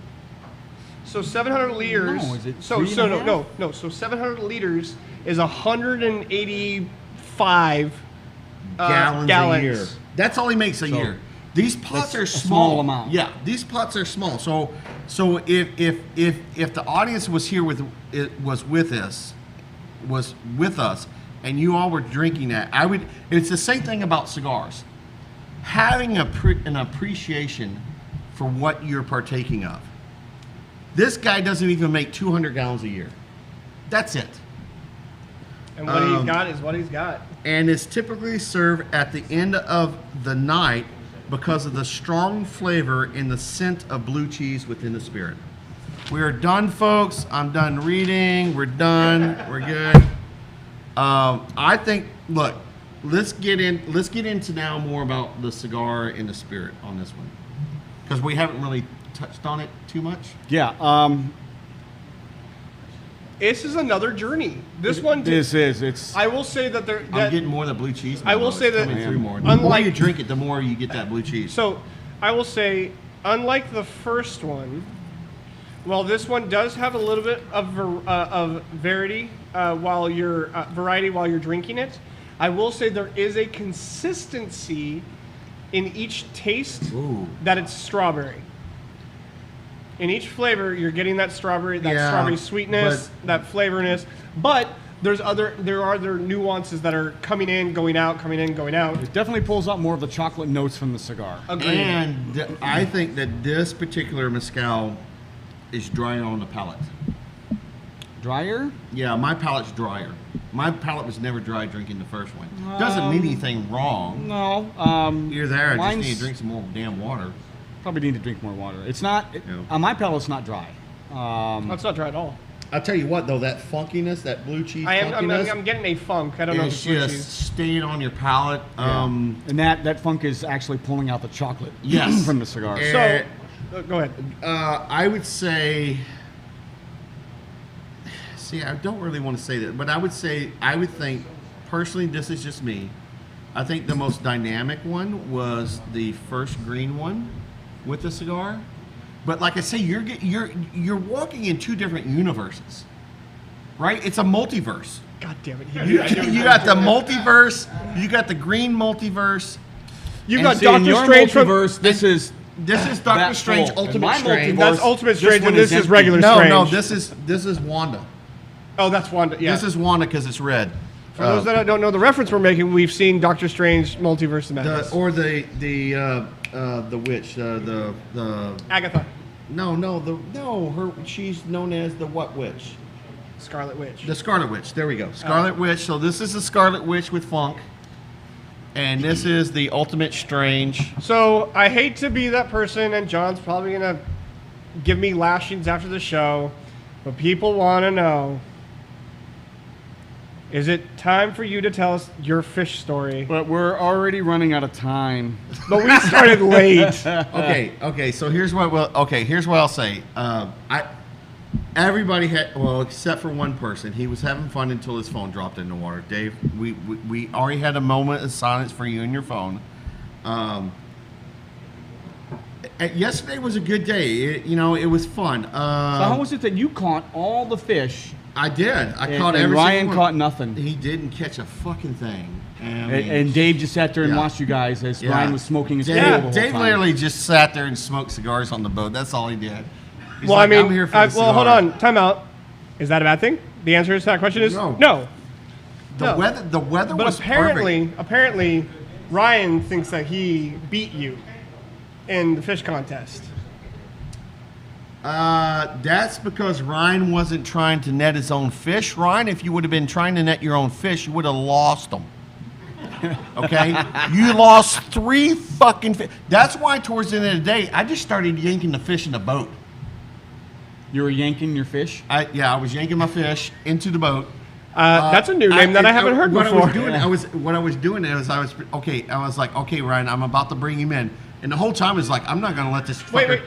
So 700 liters. No, is it so 3.5? no. So 700 liters is 185 Gallons gallons a year. That's all he makes a year. These pots that's are a small. small amount. Yeah, these pots are small. So if the audience was here with us, and you all were drinking that, It's the same thing about cigars. Having an appreciation for what you're partaking of. This guy doesn't even make 200 gallons a year. That's it. And what he's got is what he's got. And is typically served at the end of the night because of the strong flavor and the scent of blue cheese within the spirit. We are done, folks. I'm done reading. We're done. We're good. I think. Look, let's get into now more about the cigar and the spirit on this one, because we haven't really touched on it too much. Yeah. This is another journey. This one. It's. I will say that there. I'm getting more of the blue cheese. I will say that. Coming through more. The Unlike, more you drink it, the more you get that blue cheese. So, I will say, unlike the first one, while this one does have a little bit of variety while you're drinking it, I will say there is a consistency in each taste that it's strawberry. In each flavor, you're getting that strawberry, strawberry sweetness, that flavorness. But there are other nuances that are coming in, going out, coming in, going out. It definitely pulls out more of the chocolate notes from the cigar. Agreed. And I think that this particular mezcal is drier on the palate. Drier? Yeah, my palate's drier. My palate was never dry drinking the first one. Doesn't mean anything wrong. No. You're there. I just need to drink some more damn water. Probably need to drink more water. It's not. On my palate, it's not dry. It's not dry at all. I'll tell you what, though, that funkiness, that blue cheese funkiness. I'm getting a funk. I don't know if it's blue just cheese. staying on your palate. And that funk is actually pulling out the chocolate from the cigar. So, go ahead. I would say... See, I don't really want to say that, but I would think, personally, this is just me, I think the most dynamic one was the first green one with the cigar. But like I say, you're walking in two different universes, right? It's a multiverse. God damn it! You got the multiverse. You got the green multiverse. You got Doctor Strange multiverse. This is Doctor Strange, Ultimate Strange. That's Ultimate Strange, and this is regular Strange. No, this is Wanda. Oh, that's Wanda. Yeah. This is Wanda because it's red. For those that don't know the reference we're making, we've seen Doctor Strange Multiverse of Madness. The witch, the Agatha. She's known as the what witch? Scarlet Witch. The Scarlet Witch. There we go. Scarlet Witch. So this is the Scarlet Witch with funk, and this is the Ultimate Strange. So I hate to be that person, and John's probably gonna give me lashings after the show, but people want to know. Is it time for you to tell us your fish story? But we're already running out of time. But we started late. Okay. So here's what I'll say. Everybody had, well, except for one person. He was having fun until his phone dropped in the water. Dave, we already had a moment of silence for you and your phone. Yesterday was a good day. It was fun. So how was it that you caught all the fish? I did. I caught every and Ryan single one. caught nothing. He didn't catch a fucking thing. And Dave just sat there and watched you guys as Ryan was smoking his cool the whole Dave time. literally just sat there and smoked cigars on the boat. That's all he did. He's Well, like, I mean, I'm here for the cigar. hold on. Time out. Is that a bad thing? The answer to that question is no. The weather But was apparently, Ryan thinks that he beat you in the fish contest. That's because Ryan wasn't trying to net his own fish. Ryan, if you would have been trying to net your own fish, you would have lost them. Okay? You lost 3 fucking fish. That's why towards the end of the day, I just started yanking the fish in the boat. You were yanking your fish? I was yanking my fish into the boat. That's a new name that I haven't heard before. I was like, okay, Ryan, I'm about to bring him in. And the whole time I was like, I'm not going to let this fucker... Wait.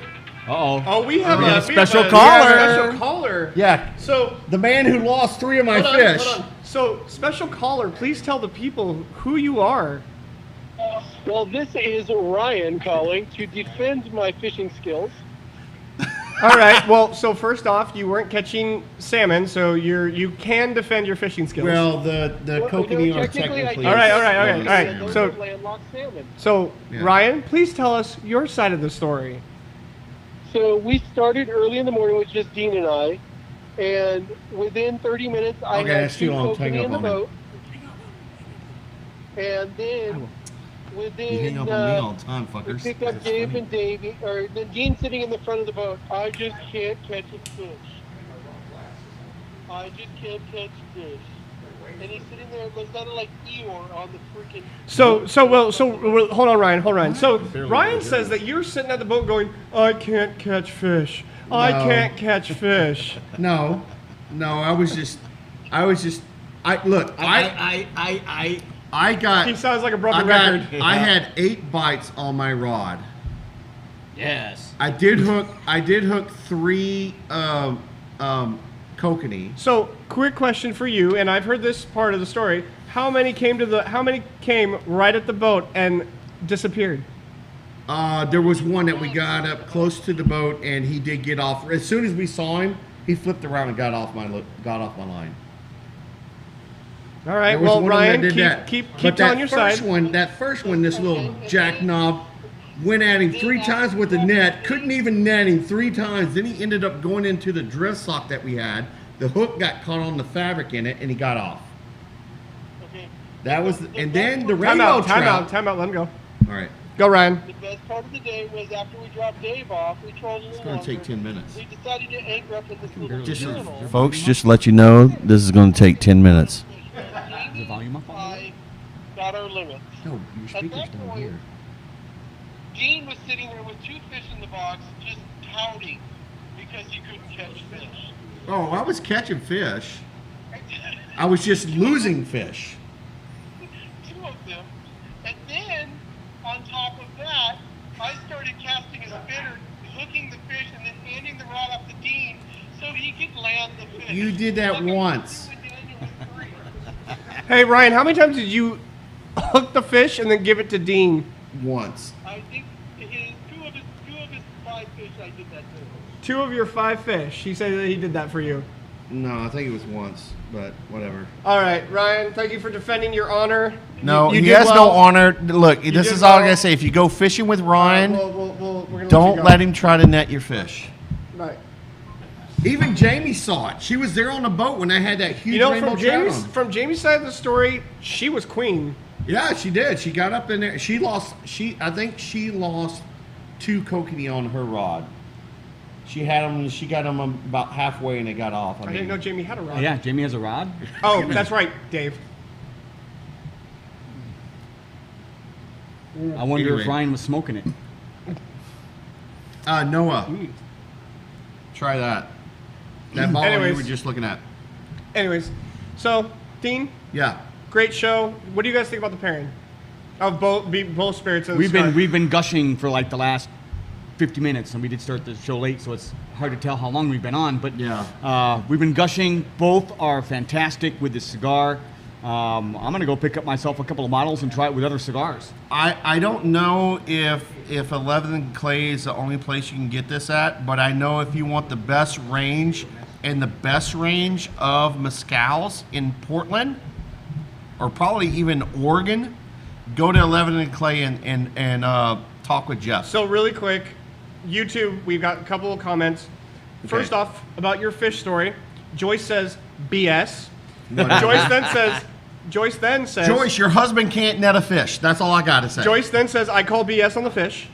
Uh-oh. Oh, we have a special caller. Special caller. Yeah. So the man who lost 3 of my fish. Hold on. So, special caller, please tell the people who you are. Well, this is Ryan calling to defend my fishing skills. All right. Well, so first off, you weren't catching salmon, so you can defend your fishing skills. Well, the kokanee are technically technically. All right. So landlocked salmon. So, Ryan, please tell us your side of the story. So we started early in the morning with just Dean and I, and within 30 minutes I had 2 kokanee in the boat. And then within you hang up on me all the time, fuckers. we picked up Dave and Davey, or then Dean sitting in the front of the boat. I just can't catch a fish. I just can't catch fish. and he's sitting there, looks kind of like Eeyore on the freaking. So hold on, Ryan. So Ryan says that you're sitting at the boat going, I can't catch fish. I can't catch fish. No, I was just, look, I got. He sounds like a broken record. I had 8 bites on my rod. Yes. I did hook 3 kokanee. So, quick question for you, and I've heard this part of the story. How many came right at the boat and disappeared? There was one that we got up close to the boat, and he did get off. As soon as we saw him, he flipped around and got off my line. All right, well, Ryan, keep telling your side. That first one, this little jackknob went at him 3 times with the net. Couldn't even net him 3 times. Then he ended up going into the drift sock that we had. The hook got caught on the fabric in it, and he got off. Okay. That was, and then the rainbow trout. Time out. Let him go. All right. Go, Ryan. The best part of the day was after we dropped Dave off, we trolled a little longer. It's going to take 10 minutes. We decided to anchor up in this little journal. Folks, just to let you know, this is going to take 10 minutes. The volume up? I got our limits. No, your speaker's down here. Dean was sitting there with 2 fish in the box, just pouting because he couldn't catch fish. Oh, I was catching fish. I was just losing fish. 2 of them. And then, on top of that, I started casting a spinner, hooking the fish, and then handing the rod up to Dean so he could land the fish. You did that once. Hey, Ryan, how many times did you hook the fish and then give it to Dean? Once. I think two of his 5 fish I did that to. 2 of your 5 fish. He said that he did that for you. No, I think it was once, but whatever. All right, Ryan, thank you for defending your honor. No, you he did has well. no honor. Look, this did is all I well. gotta say. If you go fishing with Ryan, We're gonna don't you let him try to net your fish. Right. Even Jamie saw it. She was there on the boat when I had that huge rainbow trout on. From Jamie's side of the story, she was queen. Yeah, she did. She got up in there. I think she lost 2 kokanee on her rod. She had them. She got them about halfway, and they got off. I didn't know Jamie had a rod. Yeah, Jamie has a rod. Oh, that's right, Dave. I wonder Anyway. if Ryan was smoking it. Noah, try that. That bottle you Anyways. were just looking at. Anyways, so Dean, Yeah. great show. What do you guys think about the pairing of both spirits? And We've Cigar? been gushing for like the last 50 minutes, and we did start the show late, so it's hard to tell how long we've been on. But Yeah. we've been gushing. Both are fantastic with the cigar. I'm gonna go pick up myself a couple of bottles and try it with other cigars. I don't know if 11 Clay is the only place you can get this at, but I know if you want the best range and the best range of mezcals in Portland, or probably even Oregon, go to 11 Clay and talk with Jeff. So really quick, YouTube, we've got a couple of comments. First off, about your fish story, Joyce says BS. Joyce then says, Joyce, your husband can't net a fish. That's all I got to say. Joyce then says, I call BS on the fish.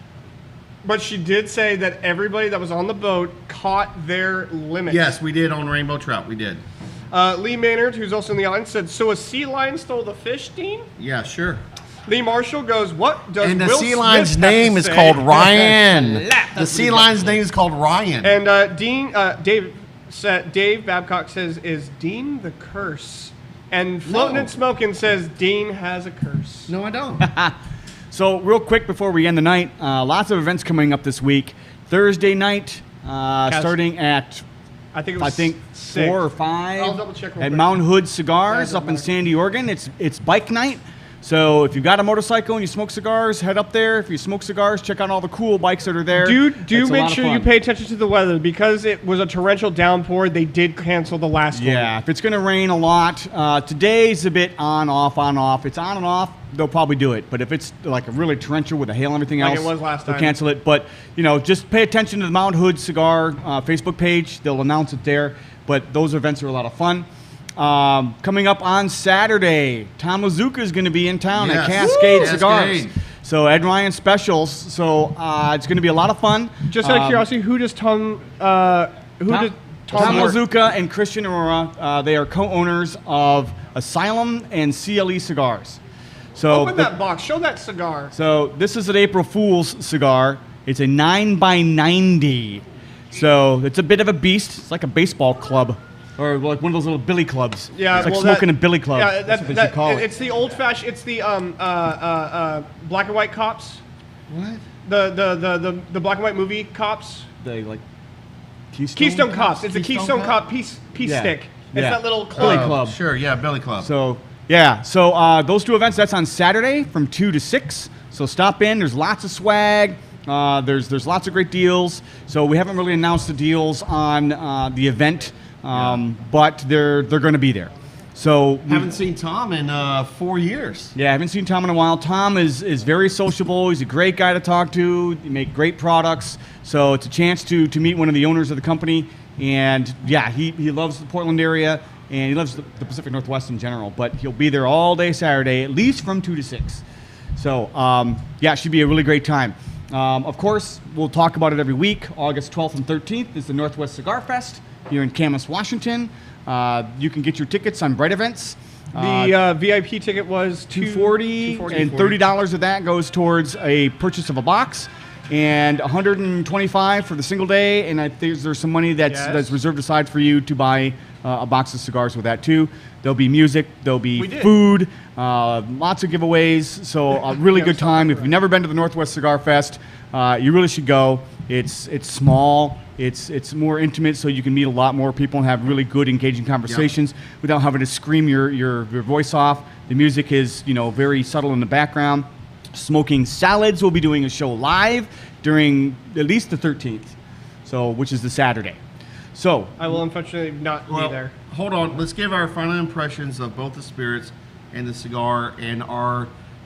But she did say that everybody that was on the boat caught their limit. Yes, we did on rainbow trout. We did. Lee Maynard, who's also in the audience, said, so a sea lion stole the fish, Dean? Yeah, sure. Lee Marshall goes, what does And the Will sea lion's Smith have name to is say?" called Ryan. The sea lion's name is called Ryan. And Dave Babcock says, is Dean the curse? And Floating and Smoking says, Dean has a curse. No, I don't. So real quick before we end the night, lots of events coming up this week. Thursday night, starting at I think it was 4 or 5 I'll double check real at quick. Mount Hood Cigars Yeah, up in Sandy, Oregon. It's bike night. So if you've got a motorcycle and you smoke cigars, head up there. If you smoke cigars, check out all the cool bikes that are there. Do It's a make lot of sure you fun. pay attention to the weather because it was a torrential downpour. They did cancel the last one. Yeah, if it's going to rain a lot, today's a bit on, off, on, off. It's on and off, they'll probably do it. But if it's like a really torrential with the hail and everything Like else, it was last they'll time. cancel it. But, just pay attention to the Mount Hood Cigar Facebook page. They'll announce it there. But those events are a lot of fun. Coming up on Saturday, Tom Lazuka is going to be in town at Yes. Cascade Woo! Cigars. Cascade. So Ed Ryan specials. So it's going to be a lot of fun. Just out of curiosity, who does Tom Tom work? Lazuka and Christian Aurora, they are co-owners of Asylum and CLE cigars. So Open that box. Show that cigar. So this is an April Fool's cigar. It's a 9x90. So it's a bit of a beast. It's like a baseball club, or like one of those little billy clubs. Yeah, it's like well, smoking a billy club. Yeah, That's what they should call it. It's the old-fashioned. It's the black and white cops. What? The black and white movie cops. They like Keystone Cops. It's a Keystone Cop? Cop peace Yeah. stick. It's Yeah. that little Billy club. club. Sure, yeah, Billy Club. So yeah, so those two events, that's on Saturday from 2 to 6. So stop in. There's lots of swag. There's lots of great deals. So we haven't really announced the deals on the event, but they're going to be there. So Haven't seen Tom in 4 years. yeah, I haven't seen Tom in a while. Tom is very sociable. He's a great guy to talk to. They make great products. So it's a chance to meet one of the owners of the company. And yeah, he loves the Portland area, and he loves the Pacific Northwest in general. But he'll be there all day Saturday, at least from 2 to 6. So yeah, it should be a really great time. Of course, we'll talk about it every week. August 12th and 13th is the Northwest Cigar Fest here in Camas, Washington. You can get your tickets on Bright Events. The VIP ticket was $240, and $30 of that goes towards a purchase of a box, and $125 for the single day. And I think there's some money that's reserved aside for you to buy a box of cigars with that too. There'll be music, there'll be food, lots of giveaways. So a really good time. If you've never been to the Northwest Cigar Fest, you really should go. It's small. It's more intimate, so you can meet a lot more people and have really good, engaging conversations without having to scream your voice off. The music is, very subtle in the background. Smoking Salads will be doing a show live during at least the 13th, which is the Saturday. So I will unfortunately not be there. Hold on. Let's give our final impressions of both the spirits and the cigar, and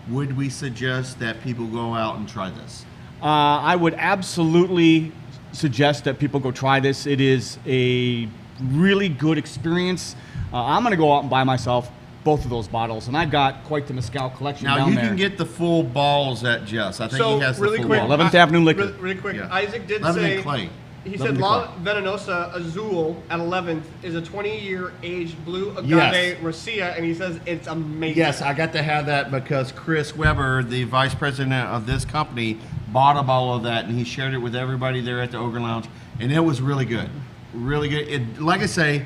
would we suggest that people go out and try this? I would absolutely suggest that people go try this. It is a really good experience. I'm going to go out and buy myself both of those bottles, and I've got quite the mezcal collection Now down you there. can get the full balls at Jess. I think So, he has really the full quick, balls. 11th Avenue Liquor. Really quick, Yeah. Isaac did 11 say and Clay. he 11 said and La Venenosa Azul at 11th is a 20-year aged blue agave Yes. racia, and he says it's amazing. Yes, I got to have that because Chris Weber, the vice president of this company, bought a bottle of that, and he shared it with everybody there at the Ogre Lounge, and it was really good. Really good. It, like I say,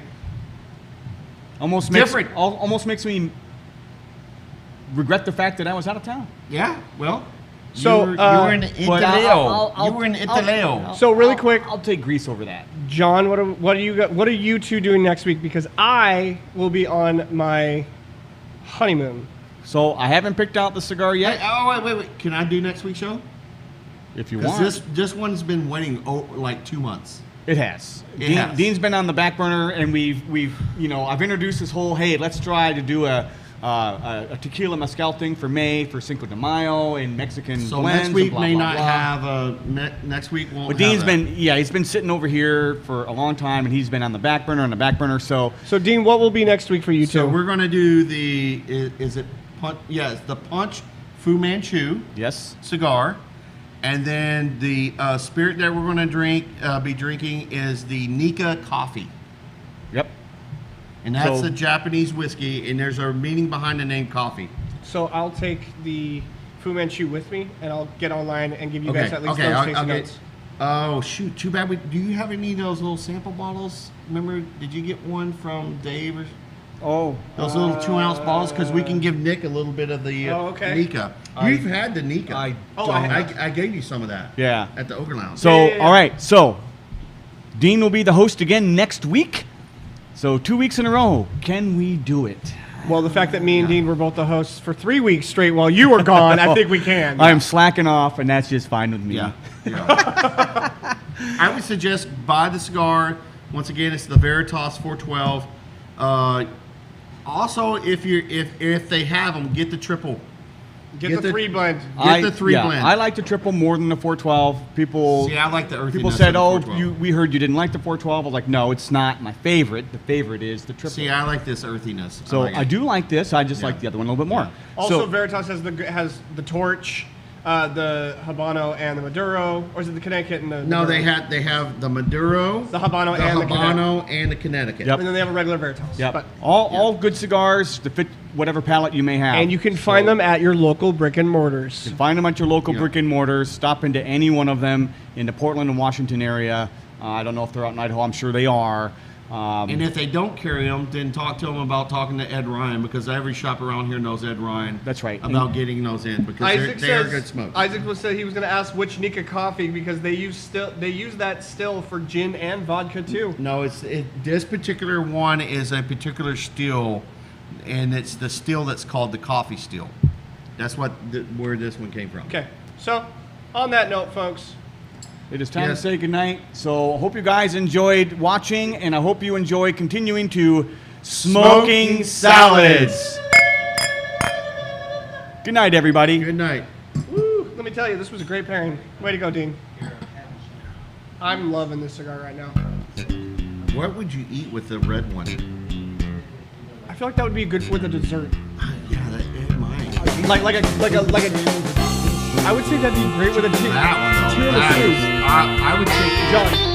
almost makes me regret the fact that I was out of town. yeah, well, So, you were in But Italeo. You were in Italeo. So really quick, I'll take Greece over that. John, what are you two doing next week? Because I will be on my honeymoon. So I haven't picked out the cigar yet. Wait. Can I do next week's show? If you Because want, this one's been waiting like 2 months. it has. It has. Dean's been on the back burner, and we've I've introduced this whole, hey, let's try to do a tequila mezcal thing for May for Cinco de Mayo and Mexican So blends. next week and blah, may blah, not blah. have next week won't. But have Dean's that. he's been sitting over here for a long time, and he's been on the back burner. So So Dean, what will be next week for you two? So we're gonna do the is it punch? Yeah, it's the Punch Fu Manchu yes, cigar, and then the spirit that we're gonna be drinking is the Nika coffee, yep. and that's So- a Japanese whiskey, and there's a meaning behind the name coffee. So I'll take the Fu Manchu with me, and I'll get online and give you Okay, guys at least okay, those I'll tasting get. notes. Oh shoot! Too bad. Do you have any of those little sample bottles? Remember, did you get one from Dave or? Oh, Those little 2-ounce bottles, because we can give Nick a little bit of the Oh, okay. Nika. You've had the Nika. I I gave you some of that. Yeah. At the Ogre Lounge. So, Yeah. all right. So, Dean will be the host again next week. So, 2 weeks in a row. Can we do it? Well, the fact that me and Dean were both the hosts for 3 weeks straight while you were gone, I think we can. I am slacking off, and that's just fine with me. yeah. I would suggest buy the cigar. Once again, it's the Veritas 412. Also, if they have them, get the triple. Get the 3 blend. Get the 3 blend. I like the triple more than the 412. People See, I like the earthiness people said, of "Oh, the 412. we heard you didn't like the 412." I was like, "No, it's not my favorite. The favorite is the triple." See, I like this earthiness. so like I it. do like this. I just Yeah. like the other one a little bit more. Also, So, Veritas has the torch. the Habano and the Maduro, or is it the Connecticut and the? No, Maduro? they have the Maduro, The Habano and the Habano, and the Connecticut. Yep. And then they have a regular Veritas. Yep. But, All good cigars to fit whatever palate you may have. and you can find them at your local brick and mortars. You can find them at your local Yeah. brick and mortars. Stop into any one of them in the Portland and Washington area. I don't know if they're out in Idaho. I'm sure they are. And if they don't carry them, then talk to them about talking to Ed Ryan, because every shop around here knows Ed Ryan. That's right. About getting those in, because Isaac they are says good smokes. Isaac was said he was going to ask which Nika coffee because they use that still for gin and vodka too. No, this particular one is a particular still, and it's the still that's called the coffee still. That's where this one came from. Okay, so on that note, folks, It is time Yes. to say goodnight. So I hope you guys enjoyed watching, and I hope you enjoy continuing to Smoking Salads. Good night, everybody. Good night. woo, let me tell you, this was a great pairing. Way to go, Dean. I'm loving this cigar right now. What would you eat with the red one? I feel like that would be good for the dessert. Yeah, it might. Like a. I would say that'd be great with a That one, though. tiramisu. I would take John.